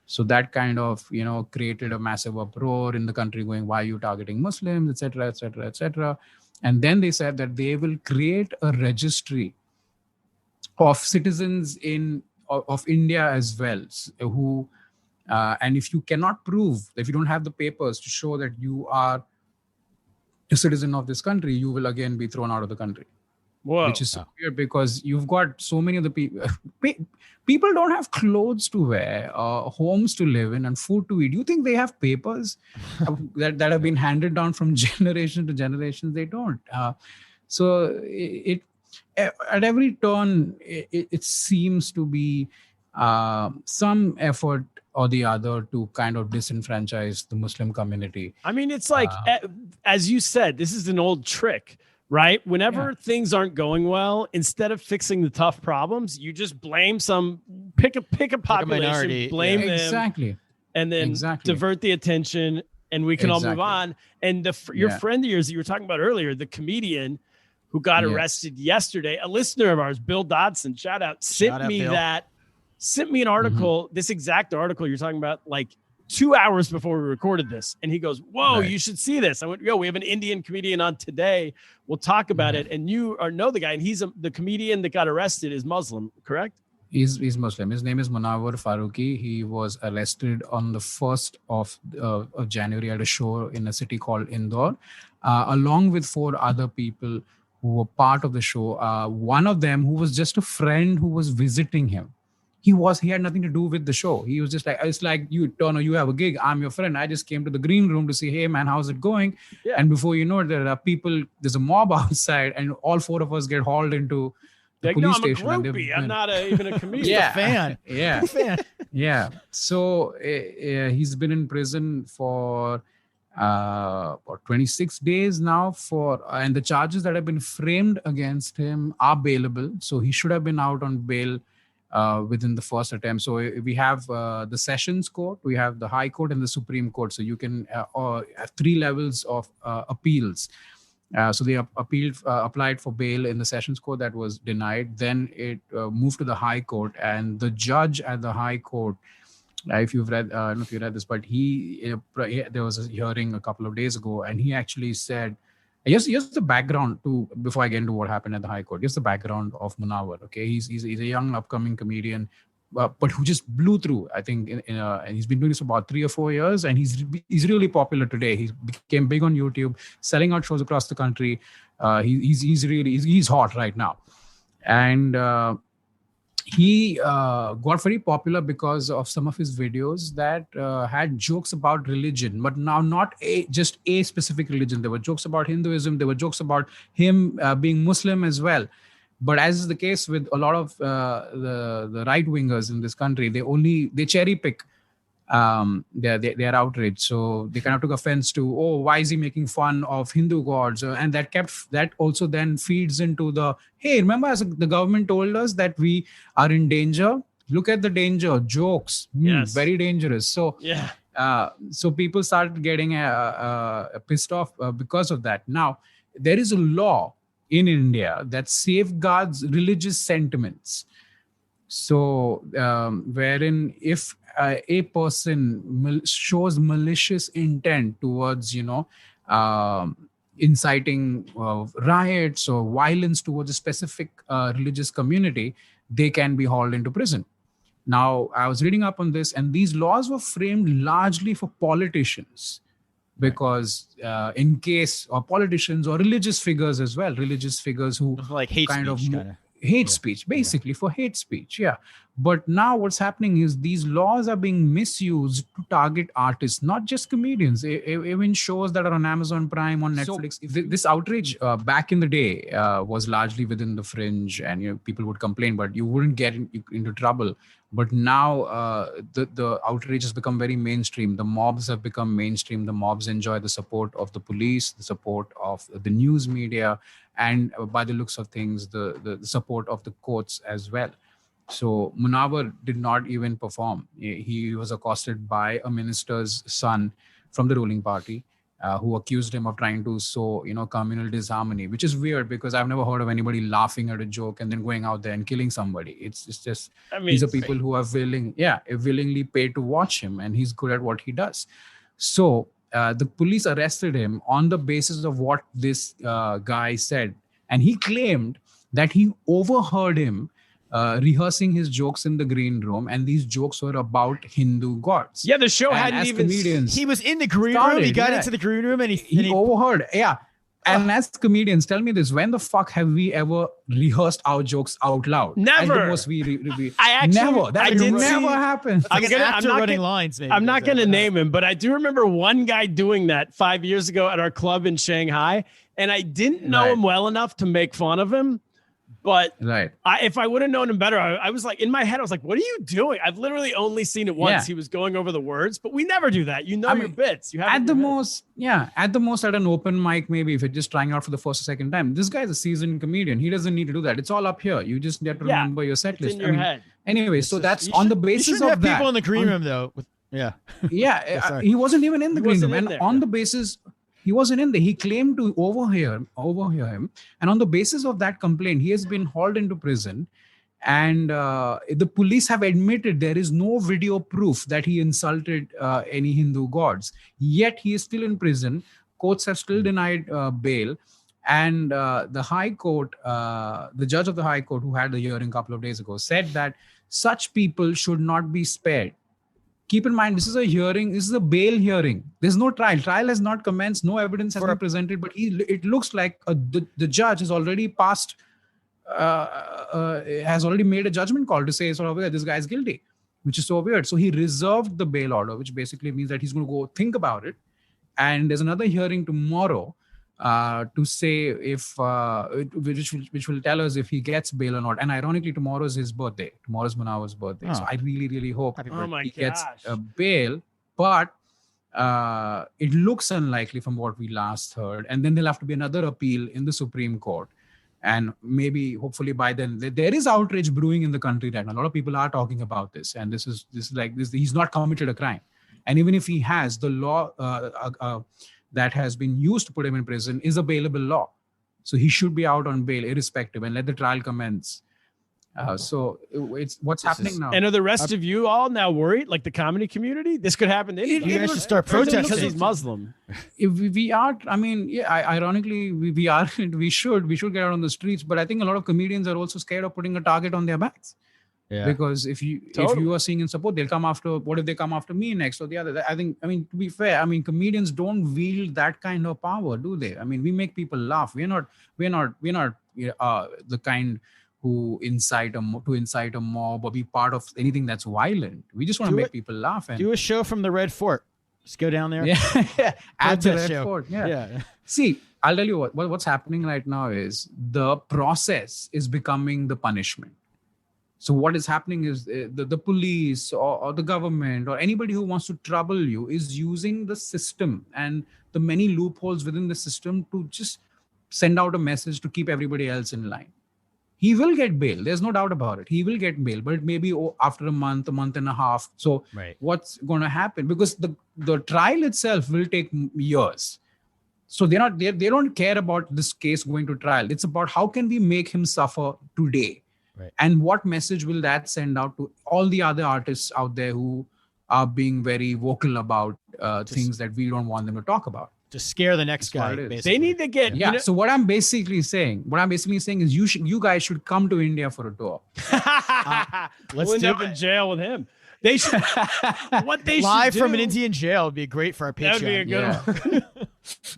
So that kind of, created a massive uproar in the country going, why are you targeting Muslims, etc., etc., etc. And then they said that they will create a registry of citizens of India as well, who, and if you cannot prove, if you don't have the papers to show that you are a citizen of this country, you will again be thrown out of the country. Whoa. Which is so weird because you've got so many of the people. People don't have clothes to wear, homes to live in, and food to eat. Do you think they have papers that have been handed down from generation to generation? They don't. So it at every turn, it seems to be some effort or the other to kind of disenfranchise the Muslim community. I mean, it's like, as you said, this is an old trick, right? Whenever things aren't going well, instead of fixing the tough problems, you just blame pick a population, minority, blame them, exactly, and then divert the attention, and we can all move on. And your friend of yours that you were talking about earlier, the comedian who got arrested yesterday, a listener of ours, Bill Dodson, shout out, sent me an article, this exact article you're talking about, like 2 hours before we recorded this. And he goes, whoa, you should see this. I went, we have an Indian comedian on today. We'll talk about it. And you know the guy, and he's the comedian that got arrested is Muslim, correct? He's Muslim. His name is Munawar Faruqi. He was arrested on the 1st of January at a show in a city called Indore, along with 4 other people who were part of the show. One of them who was just a friend who was visiting him. He had nothing to do with the show. He was just like, it's like, you have a gig. I'm your friend. I just came to the green room to say, hey man, how's it going? Yeah. And before you know it, there's a mob outside, and all 4 of us get hauled into the police station. I'm a groupie. I'm not even a comedian. A fan. Yeah. Yeah. So he's been in prison for 26 days now and the charges that have been framed against him are bailable. So he should have been out on bail within the first attempt. So we have the Sessions Court, we have the High Court, and the Supreme Court. So you can have 3 levels of appeals. So they applied for bail in the Sessions Court. That was denied. Then it moved to the High Court, and the judge at the High Court, if you've read, I don't know if you read this, but there was a hearing a couple of days ago, and he actually said, here's the background before I get into what happened at the High Court. Here's the background of Munawar. Okay, he's a young upcoming comedian, but who just blew through. I think and he's been doing this for about 3 or 4 years, and he's really popular today. He became big on YouTube, selling out shows across the country. He's hot right now, and he got very popular because of some of his videos that had jokes about religion, but now not just a specific religion. There were jokes about Hinduism. There were jokes about him being Muslim as well. But as is the case with a lot of the right wingers in this country, they cherry pick their outrage. So they kind of took offense to, why is he making fun of Hindu gods? And that also then feeds into hey, remember as the government told us that we are in danger? Look at the danger, jokes, very dangerous. So so people started getting pissed off because of that. Now, there is a law in India that safeguards religious sentiments. So wherein if a person shows malicious intent towards, inciting riots or violence towards a specific religious community, they can be hauled into prison. Now, I was reading up on this, and these laws were framed largely for politicians, because in case or politicians or religious figures as well, religious figures who like hate speech, hate speech, basically for hate speech. Yeah. But now what's happening is these laws are being misused to target artists, not just comedians, even shows that are on Amazon Prime, on Netflix. So, this outrage back in the day was largely within the fringe, and people would complain, but you wouldn't get into trouble. But now the outrage has become very mainstream. The mobs have become mainstream. The mobs enjoy the support of the police, the support of the news media, and by the looks of things, the support of the courts as well. So Munawar did not even perform. He was accosted by a minister's son from the ruling party who accused him of trying to sow, communal disharmony, which is weird because I've never heard of anybody laughing at a joke and then going out there and killing somebody. It's just, these are people who are willingly paid to watch him, and he's good at what he does. So the police arrested him on the basis of what this guy said. And he claimed that he overheard him rehearsing his jokes in the green room, and these jokes were about Hindu gods. Yeah, the show hadn't even. He was in the green room. He got into the green room, and he overheard. Yeah. And as comedians, tell me this: when the fuck have we ever rehearsed our jokes out loud? Never. At the most, I actually never. That never happened. After running lines, maybe. I'm not going to name him, but I do remember one guy doing that 5 years ago at our club in Shanghai, and I didn't know him well enough to make fun of him. But if I would have known him better, I was like, in my head, I was like, what are you doing? I've literally only seen it once. Yeah. He was going over the words, but we never do that. Your bits. You have at the most at an open mic, maybe if you're just trying out for the first or second time. This guy's a seasoned comedian. He doesn't need to do that. It's all up here. You just get to remember your set list. In your head. Anyway, so that's on the basis of that. People in the green room, though. He wasn't even in the green room. And on the basis... He wasn't in there. He claimed to overhear him. And on the basis of that complaint, he has been hauled into prison. And the police have admitted there is no video proof that he insulted any Hindu gods. Yet he is still in prison. Courts have still denied bail. And the High Court, the judge of the High Court who had the hearing a couple of days ago, said that such people should not be spared. Keep in mind, this is a hearing. This is a bail hearing. There's no trial. Trial has not commenced. No evidence has been presented. But it looks like the judge has already passed, has already made a judgment call to say, this guy is guilty, which is so weird. So he reserved the bail order, which basically means that he's going to go think about it. And there's another hearing tomorrow to say if which will tell us if he gets bail or not. And ironically, tomorrow is his birthday. Tomorrow's Munawar's birthday. So I really, really hope he gets bail. But it looks unlikely from what we last heard. And then there'll have to be another appeal in the Supreme Court. And maybe, hopefully by then, there is outrage brewing in the country right now. A lot of people are talking about this. And this is like this. He's not committed a crime. And even if he has, the law that has been used to put him in prison is a bailable law. So he should be out on bail irrespective and let the trial commence. So it's what's happening now. And are the rest of you all now worried, like the comedy community? This could happen to anyone. You guys should start protesting. Because he's Muslim. If we are, ironically, we are, we should get out on the streets. But I think a lot of comedians are also scared of putting a target on their backs. Yeah. Because if you are seeing in support, they'll come after. What if they come after me next or the other? To be fair, comedians don't wield that kind of power, do they? We make people laugh. We're not the kind who incite a mob or be part of anything that's violent. We just want to make people laugh. And do a show from the Red Fort. Just go down there. Yeah, at the Red Fort. Yeah. See, I'll tell you what's happening right now is the process is becoming the punishment. So what is happening is the police or the government or anybody who wants to trouble you is using the system and the many loopholes within the system to just send out a message to keep everybody else in line. He will get bail. There's no doubt about it. He will get bail, but maybe after a month and a half. So what's going to happen? Because the trial itself will take years. So they don't care about this case going to trial. It's about how can we make him suffer today? Right. And what message will that send out to all the other artists out there who are being very vocal about things that we don't want them to talk about? To scare the next guy. They need to get. Yeah. So what I'm basically saying is you guys should come to India for a tour. Let's end up in jail with him. They should. What they live should from an do- Indian jail would be great for our Patreon. That would be a good one.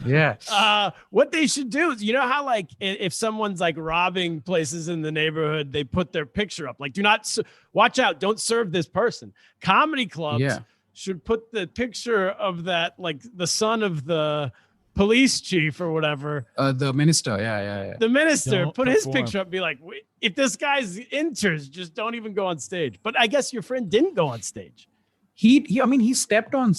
Yeah. What they should do is, you know how like if someone's like robbing places in the neighborhood, they put their picture up. Like, do not watch out. Don't serve this person. Comedy clubs should put the picture of that, like the son of the police chief or whatever. The minister. Yeah. The minister Don't put his perform. picture up. Be like, if this guy's enters, just don't even go on stage. But I guess your friend didn't go on stage. He stepped on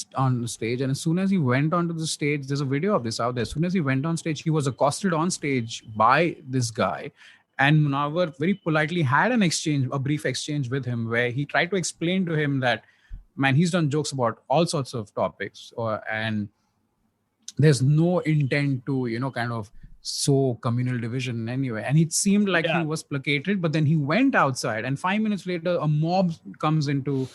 stage, and as soon as he went onto the stage, there's a video of this out there. As soon as he went on stage, he was accosted on stage by this guy, and Munawar very politely had a brief exchange with him, where he tried to explain to him that, man, he's done jokes about all sorts of topics, and there's no intent to kind of sow communal division anyway. And it seemed like he was placated, but then he went outside, and 5 minutes later, a mob comes into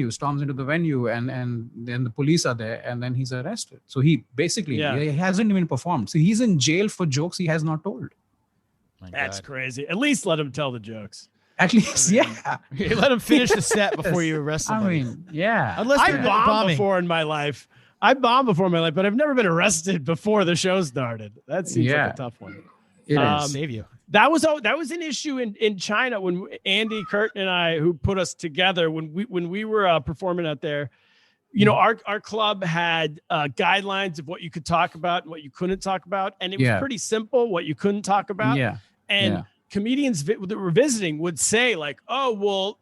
storms into the venue, and then the police are there, and then he's arrested. So he basically he hasn't even performed. So he's in jail for jokes he has not told. That's crazy. At least let him tell the jokes. At least, You let him finish the set before you arrest somebody. Unless I've they're bombed bombing. before in my life. I bombed before in my life, but I've never been arrested before the show started. That seems like a tough one. It is. Save you. That was an issue in China when Andy Curtin and I, who put us together when we were performing out there. Our club had guidelines of what you could talk about and what you couldn't talk about, and it was pretty simple what you couldn't talk about. Comedians that were visiting would say like, "Oh, well,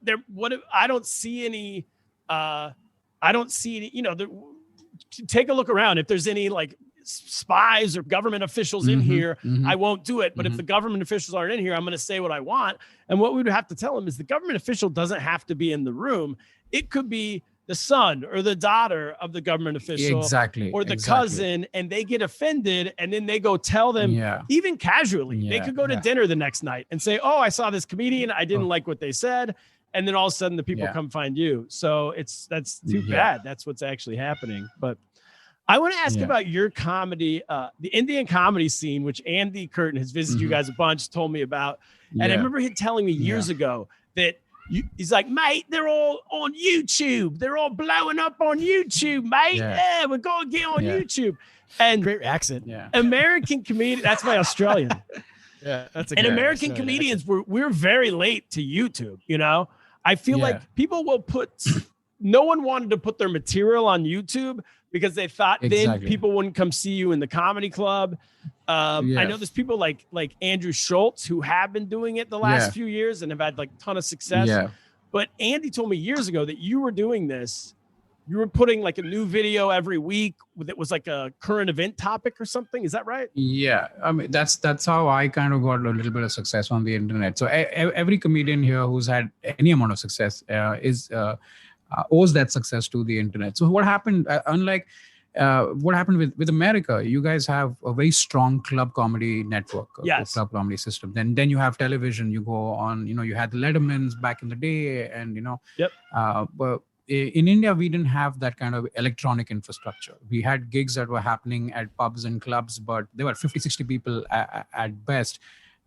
I don't see any. Take a look around. If there's any like spies or government officials in here, I won't do it. But if the government officials aren't in here, I'm going to say what I want." And what we would have to tell them is the government official doesn't have to be in the room. It could be the son or the daughter of the government official, or the cousin, and they get offended, and then they go tell them, even casually, they could go to dinner the next night and say, "Oh, I saw this comedian. I didn't like what they said." And then all of a sudden the people come find you. So that's too bad. That's what's actually happening. But I want to ask about your comedy, the Indian comedy scene, which Andy Curtin has visited you guys a bunch, told me about. And I remember him telling me years ago that he's like, "Mate, they're all on YouTube. They're all blowing up on YouTube, mate. Yeah, we're going to get on YouTube." And great accent. American comedian. That's my Australian. That's American comedians, we're very late to YouTube. I feel like people will no one wanted to put their material on YouTube because they thought then people wouldn't come see you in the comedy club. I know there's people like Andrew Schultz who have been doing it the last few years and have had like a ton of success. But Andy told me years ago that you were doing this. You were putting like a new video every week that was like a current event topic or something. Is that right? Yeah. I mean, that's how I kind of got a little bit of success on the internet. So every comedian here who's had any amount of success owes that success to the internet. So what happened, unlike what happened with America, you guys have a very strong club comedy network, club comedy system. Then you have television. You go on, you had the Lettermans back in the day, and but in India, we didn't have that kind of electronic infrastructure. We had gigs that were happening at pubs and clubs, but there were 50, 60 people at best.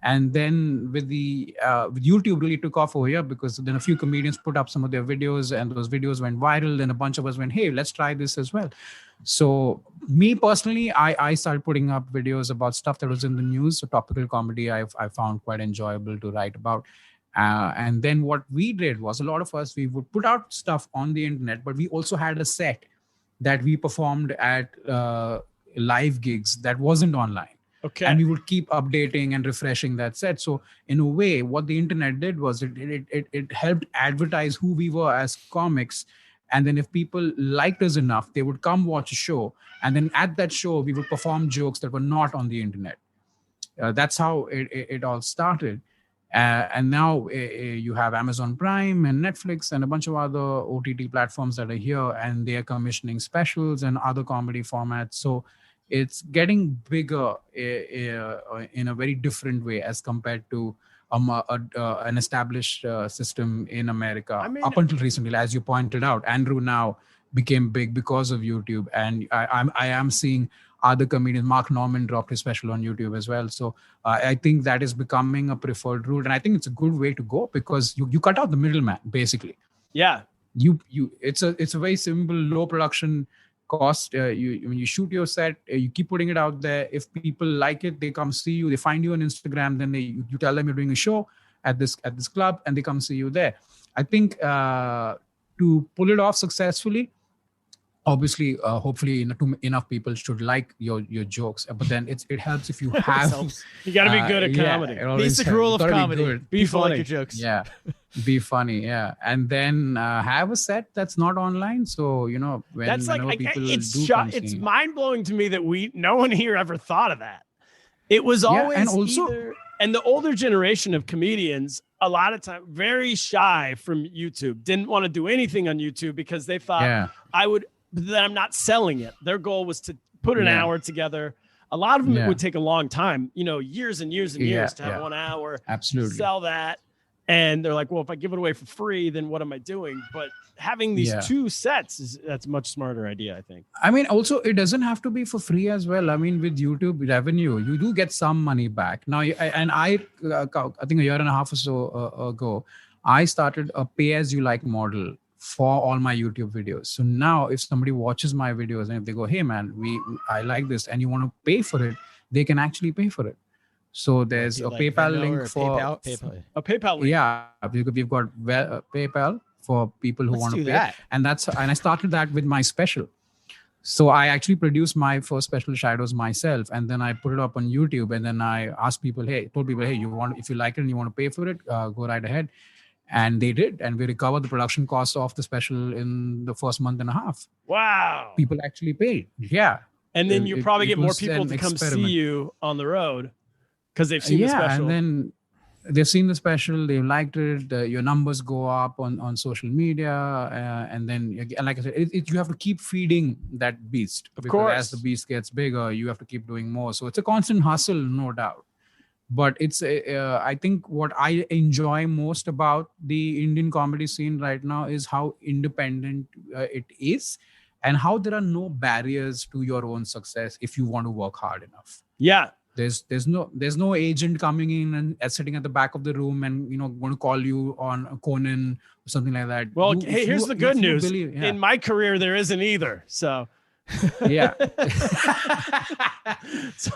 And then with YouTube really took off over here, because then a few comedians put up some of their videos, and those videos went viral, and a bunch of us went, "Hey, let's try this as well." So me personally, I started putting up videos about stuff that was in the news. So topical comedy I found quite enjoyable to write about. And then what we did was, a lot of us, we would put out stuff on the internet, but we also had a set that we performed at live gigs that wasn't online. Okay. And we would keep updating and refreshing that set. So in a way, what the internet did was it helped advertise who we were as comics. And then if people liked us enough, they would come watch a show. And then at that show, we would perform jokes that were not on the internet. That's how it all started. And now you have Amazon Prime and Netflix and a bunch of other OTT platforms that are here, and they are commissioning specials and other comedy formats. So it's getting bigger in a very different way as compared to an established system in America. I mean, up until recently, as you pointed out, Andrew now became big because of YouTube, and I am seeing other comedians. Mark Norman dropped his special on YouTube as well. So I think that is becoming a preferred route, and I think it's a good way to go, because you cut out the middleman, basically. Yeah. It's a very simple, low production cost. When you shoot your set, you keep putting it out there. If people like it, they come see you. They find you on Instagram. Then you tell them you're doing a show at this club, and they come see you there. I think to pull it off successfully, obviously, hopefully enough people should like your jokes. But then it helps if you have. You got to be good at comedy. Basic rule of comedy. Be funny. Like your jokes. Yeah. Be funny. Yeah. And then have a set that's not online. So, when that's like, people it's mind blowing to me that no one here ever thought of that. It was always and also, and the older generation of comedians, a lot of time, very shy from YouTube, didn't want to do anything on YouTube because they thought that I'm not selling it. Their goal was to put an hour together. A lot of them, it would take a long time, years and years and years to have 1 hour, absolutely sell that. And they're like, well, if I give it away for free, then what am I doing? But having these two sets, that's a much smarter idea, I think. I mean, also, it doesn't have to be for free as well. I mean, with YouTube revenue, you do get some money back. Now, I think a year and a half or so ago, I started a pay-as-you-like model for all my YouTube videos. So now if somebody watches my videos and if they go, hey, man, I like this and you want to pay for it, they can actually pay for it. So there's a PayPal link for PayPal. A PayPal link. Yeah, we've got PayPal for people who want to pay. That. And I started that with my special. So I actually produced my first special Shadows myself, and then I put it up on YouTube, and then I told people, hey, if you like it and you want to pay for it, go right ahead. And they did, and we recovered the production costs of the special in the first month and a half. Wow. People actually paid. Yeah. And then you probably get more people to come see you on the road because they've seen the special. And then they've seen the special, they liked it, your numbers go up on social media, and then, like I said, you have to keep feeding that beast. Of course. As the beast gets bigger, you have to keep doing more. So it's a constant hustle, no doubt. But it's, I think what I enjoy most about the Indian comedy scene right now is how independent it is and how there are no barriers to your own success if you want to work hard enough. Yeah. There's no agent coming in and sitting at the back of the room and going to call you on Conan or something like that. Well, here's the good news. In my career, there isn't either. So yeah.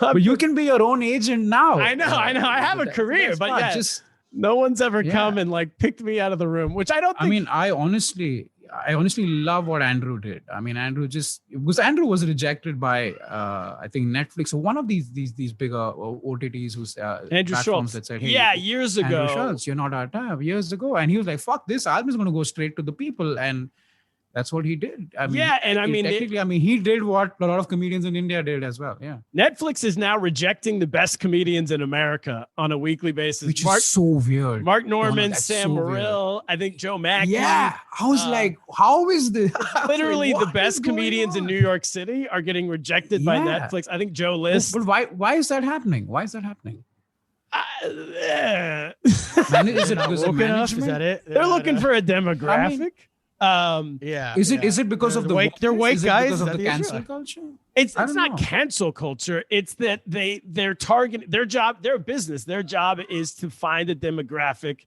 But you can be your own agent now. I know. I have a career, but no one's ever come and like picked me out of the room, which I don't think. I mean, I honestly love what Andrew did. I mean, Andrew was rejected by I think Netflix. So one of these bigger OTTs who's Andrew platforms Schultz. that said, hey, years ago. Andrew Schultz, you're not our type. Years ago, and he was like, "Fuck this album is going to go straight to the people," and that's what he did. I mean, he did what a lot of comedians in India did as well. Yeah. Netflix is now rejecting the best comedians in America on a weekly basis. Which is so weird. Mark Norman, Sam Morril, I think Joe Mackey. Yeah. I was like, how is this? Literally the best comedians in New York City are getting rejected by Netflix. I think Joe List. But why is that happening? Why is that happening? Is it because of management? Is that it? They're looking for a demographic. Is it because of they're white guys? Because of the cancel culture? It's not cancel culture. It's that they're targeting their business. Their job is to find a demographic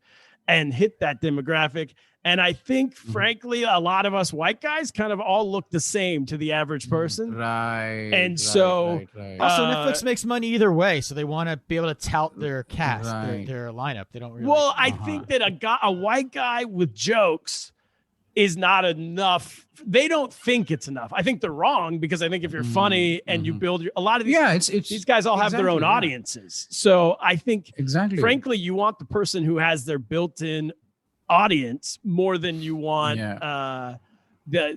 and hit that demographic. And I think, frankly, a lot of us white guys kind of all look the same to the average person. Right. And so also Netflix makes money either way. So they want to be able to tout their cast, their lineup. They don't really. Well, I think that a white guy with jokes is not enough. They don't think it's enough. I think they're wrong because I think if you're funny and you build a lot of these, these guys all have their own audiences. So I think, frankly, you want the person who has their built-in audience more than you want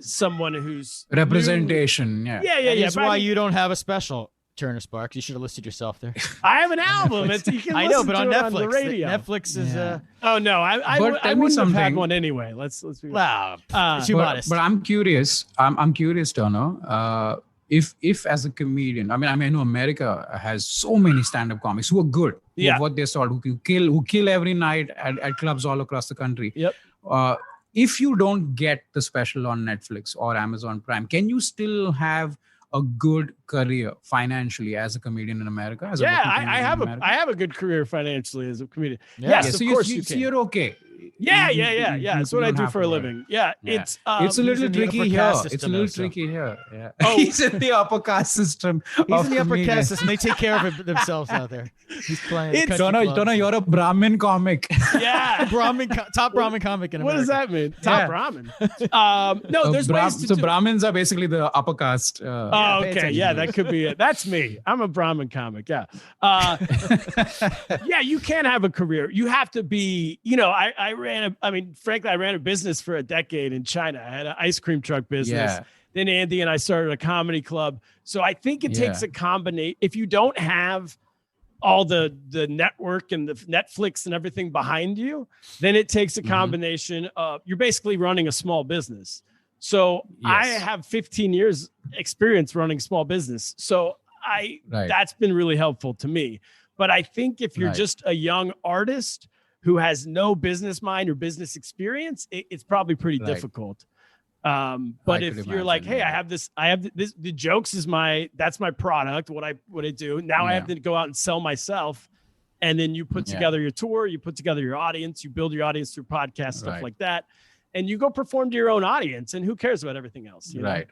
someone who's representation. Yeah. That's why you don't have a special. Turner Sparks, you should have listed yourself there. I have an album. I know, but on Netflix, the radio. Netflix is. Oh no, I wouldn't have had one anyway. Let's be too modest. But I'm curious. I'm curious, Turner. If as a comedian, I know America has so many stand-up comics who are good. Yeah. What they sort who kill every night at clubs all across the country. Yep. If you don't get the special on Netflix or Amazon Prime, can you still have a good career financially as a comedian in America? I have a good career financially as a comedian. Yes, of course you can. You're okay. Yeah. It's what I do for a living. Yeah. It's a little tricky here. It's a little tricky here. Yeah. Oh. He's in the upper caste system. He's in the upper caste system. They take care of themselves out there. He's playing. Donna, you're a Brahmin comic. Yeah. Top Brahmin comic in America. What does that mean? Top Brahmin. No, there's ways to So Brahmins are basically the upper caste. Okay. Yeah, that could be it. That's me. I'm a Brahmin comic. Yeah. Yeah, you can have a career. You have to be, I ran a business for a decade in China. I had an ice cream truck business. Yeah. Then Andy and I started a comedy club. So I think it takes a combination. If you don't have all the network and the Netflix and everything behind you, then it takes a combination of, you're basically running a small business. So I have 15 years experience running small business. So that's been really helpful to me. But I think if you're just a young artist who has no business mind or business experience, it's probably pretty difficult. But if you're like, hey, I have this, the jokes that's my product, what I do. Now I have to go out and sell myself. And then you put together your tour, you put together your audience, you build your audience through podcasts, stuff like that. And you go perform to your own audience, and who cares about everything else? You know?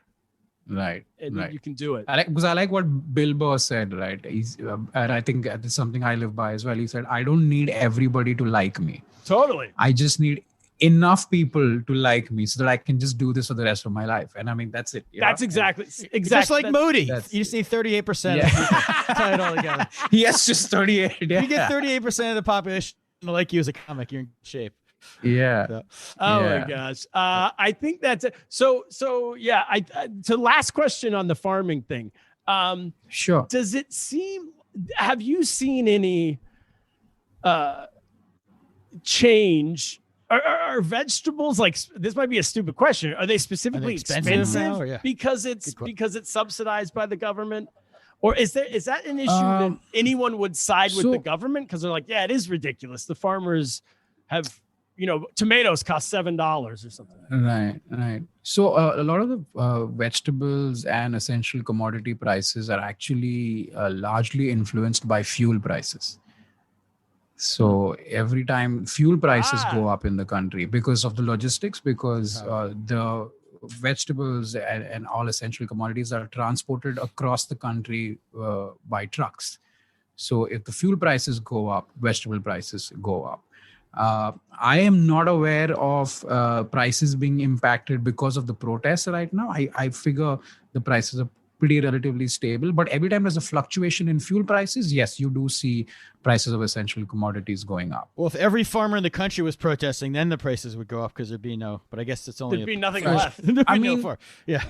Right. And you can do it. I like what Bill Burr said, right? And I think that's something I live by as well. He said, I don't need everybody to like me. Totally. I just need enough people to like me so that I can just do this for the rest of my life. And I mean, that's it. That's exactly. Just like Modi. You just need 38% of people. Tie it all together. Yes, just 38. Yeah. If you get 38% of the population to like you as a comic, you're in shape. Yeah. My gosh. I think that's it. So yeah. To last question on the farming thing. Sure. Have you seen any change? Are vegetables, like, this might be a stupid question, are they specifically expensive now, because it's subsidized by the government? Or is that an issue that anyone would side with the government? Because they're like, yeah, it is ridiculous. The farmers have, tomatoes cost $7 or something. Right. So a lot of the vegetables and essential commodity prices are actually largely influenced by fuel prices. So every time fuel prices go up in the country because of the logistics, because the vegetables and all essential commodities are transported across the country by trucks. So if the fuel prices go up, vegetable prices go up. I am not aware of prices being impacted because of the protests right now. I figure the prices are pretty relatively stable, but every time there's a fluctuation in fuel prices, yes, you do see prices of essential commodities going up. Well, if every farmer in the country was protesting, then the prices would go up because there'd be but I guess it's only there'd be nothing left.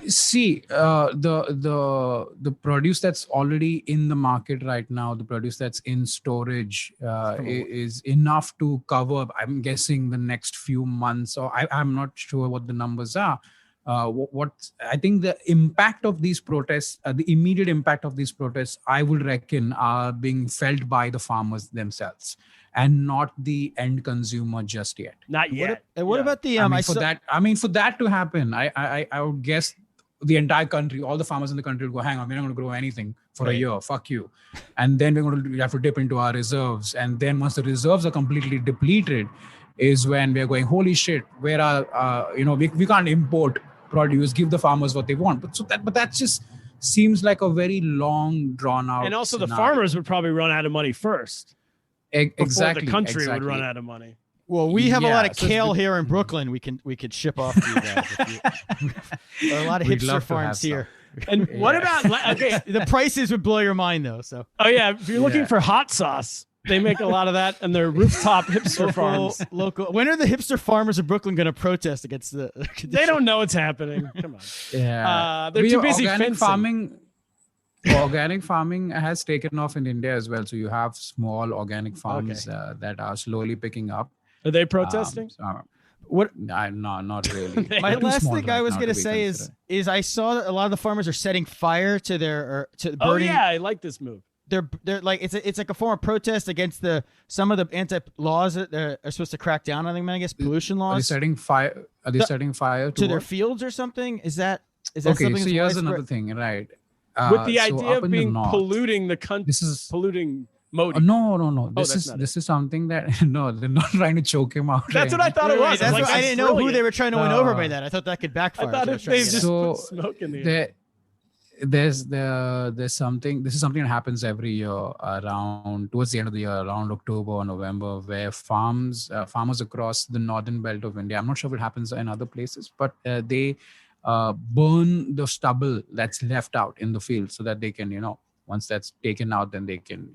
See, the produce that's already in the market right now, the produce that's in storage is enough to cover, I'm guessing, the next few months, or I'm not sure what the numbers are. What I think the impact of these protests, the immediate impact of these protests, I would reckon are being felt by the farmers themselves and not the end consumer just yet. Not yet. What about the for that to happen, I would guess the entire country, all the farmers in the country will go, hang on, we're not going to grow anything for a year. Fuck you. And then we have to dip into our reserves. And then once the reserves are completely depleted is when we're going, holy shit, where are, we can't import produce, give the farmers what they want. But that just seems like a very long, drawn out. And also scenario. The farmers would probably run out of money first. Exactly. Before the country would run out of money. Well, we have a lot of kale here in Brooklyn. We could ship off to you guys. There are a lot of hipster farms here. And what about the prices would blow your mind though. So if you're looking for hot sauce, they make a lot of that, and they're rooftop hipster farms. Local. When are the hipster farmers of Brooklyn going to protest against the? They don't know what's happening. Come on. Yeah, they're too busy fencing. Organic farming has taken off in India as well. So you have small organic farms that are slowly picking up. Are they protesting? What? No, not really. My last thing I was going to say is I saw that a lot of the farmers are setting fire to their burning. Oh yeah, I like this move. They're like it's like a form of protest against some of the anti-laws that are supposed to crack down on them. I guess pollution laws. Are they setting fire? Setting fire to their fields or something? Is that okay? Something So here's another thing, right? With the idea of being polluting the country, polluting Modi. No. This is something that no, they're not trying to choke him out. That's what I thought it was. That's I was what, I didn't know who they were trying to win over by that. I thought that could backfire. I thought if they just put smoke in the air. There's something. This is something that happens every year around towards the end of the year, around October or November, where farmers across the northern belt of India. I'm not sure if it happens in other places, but they burn the stubble that's left out in the field so that they can, once that's taken out, then they can,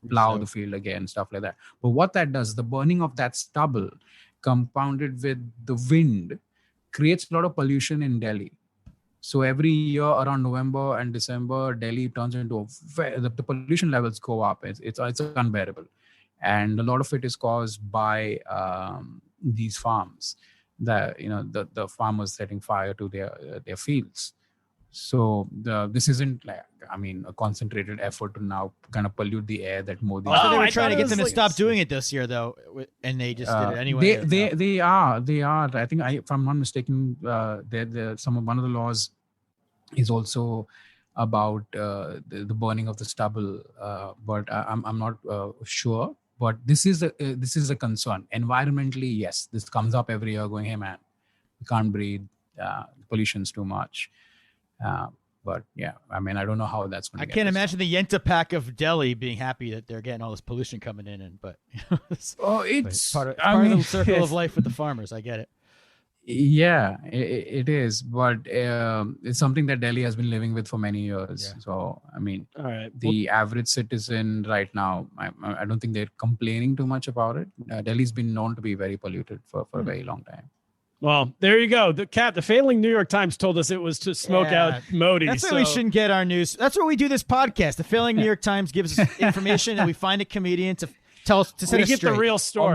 plow the field again, stuff like that. But what that does, the burning of that stubble, compounded with the wind, creates a lot of pollution in Delhi. So every year around November and December, Delhi turns into the pollution levels go up. It's unbearable, and a lot of it is caused by these farms. The farmers setting fire to their fields. So this isn't a concentrated effort to now kind of pollute the air that Modi. I thought they were trying to get them to stop doing it this year, though, and they just did it anyway. They are. I think, if I'm not mistaken, one of the laws is also about the burning of the stubble, but I'm not sure. But this is a concern. Environmentally, yes, this comes up every year. Going, hey man, we can't breathe. Pollution's too much. But yeah, I don't know how that's going to. I can't imagine the Yenta pack of Delhi being happy that they're getting all this pollution coming in, but it's part of the circle of life with the farmers. I get it. Yeah, it is, but it's something that Delhi has been living with for many years. Yeah. So all right. The average citizen right now, I don't think they're complaining too much about it. Delhi's been known to be very polluted for a very long time. Well, there you go. The failing New York Times told us it was to smoke out Modi. That's why we shouldn't get our news. That's why we do this podcast. The failing New York Times gives us information, and we find a comedian to tell us to set us straight. We get the real story.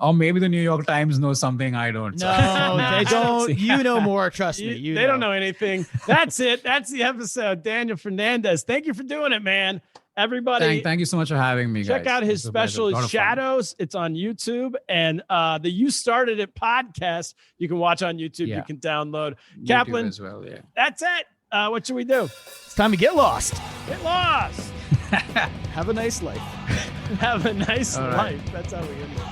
Or maybe the New York Times knows something I don't. No, they don't. You know more. Trust me. They don't know anything. That's it. That's the episode. Daniel Fernandes. Thank you for doing it, man. Everybody, thank you so much for having me. Check out his special Shadows. It's on YouTube, and the You Started It podcast you can watch on YouTube. You can download. YouTube Kaplan as well. Yeah. That's it. What should we do? It's time to get lost. Get lost. Have a nice life. Have a nice life. That's how we end it.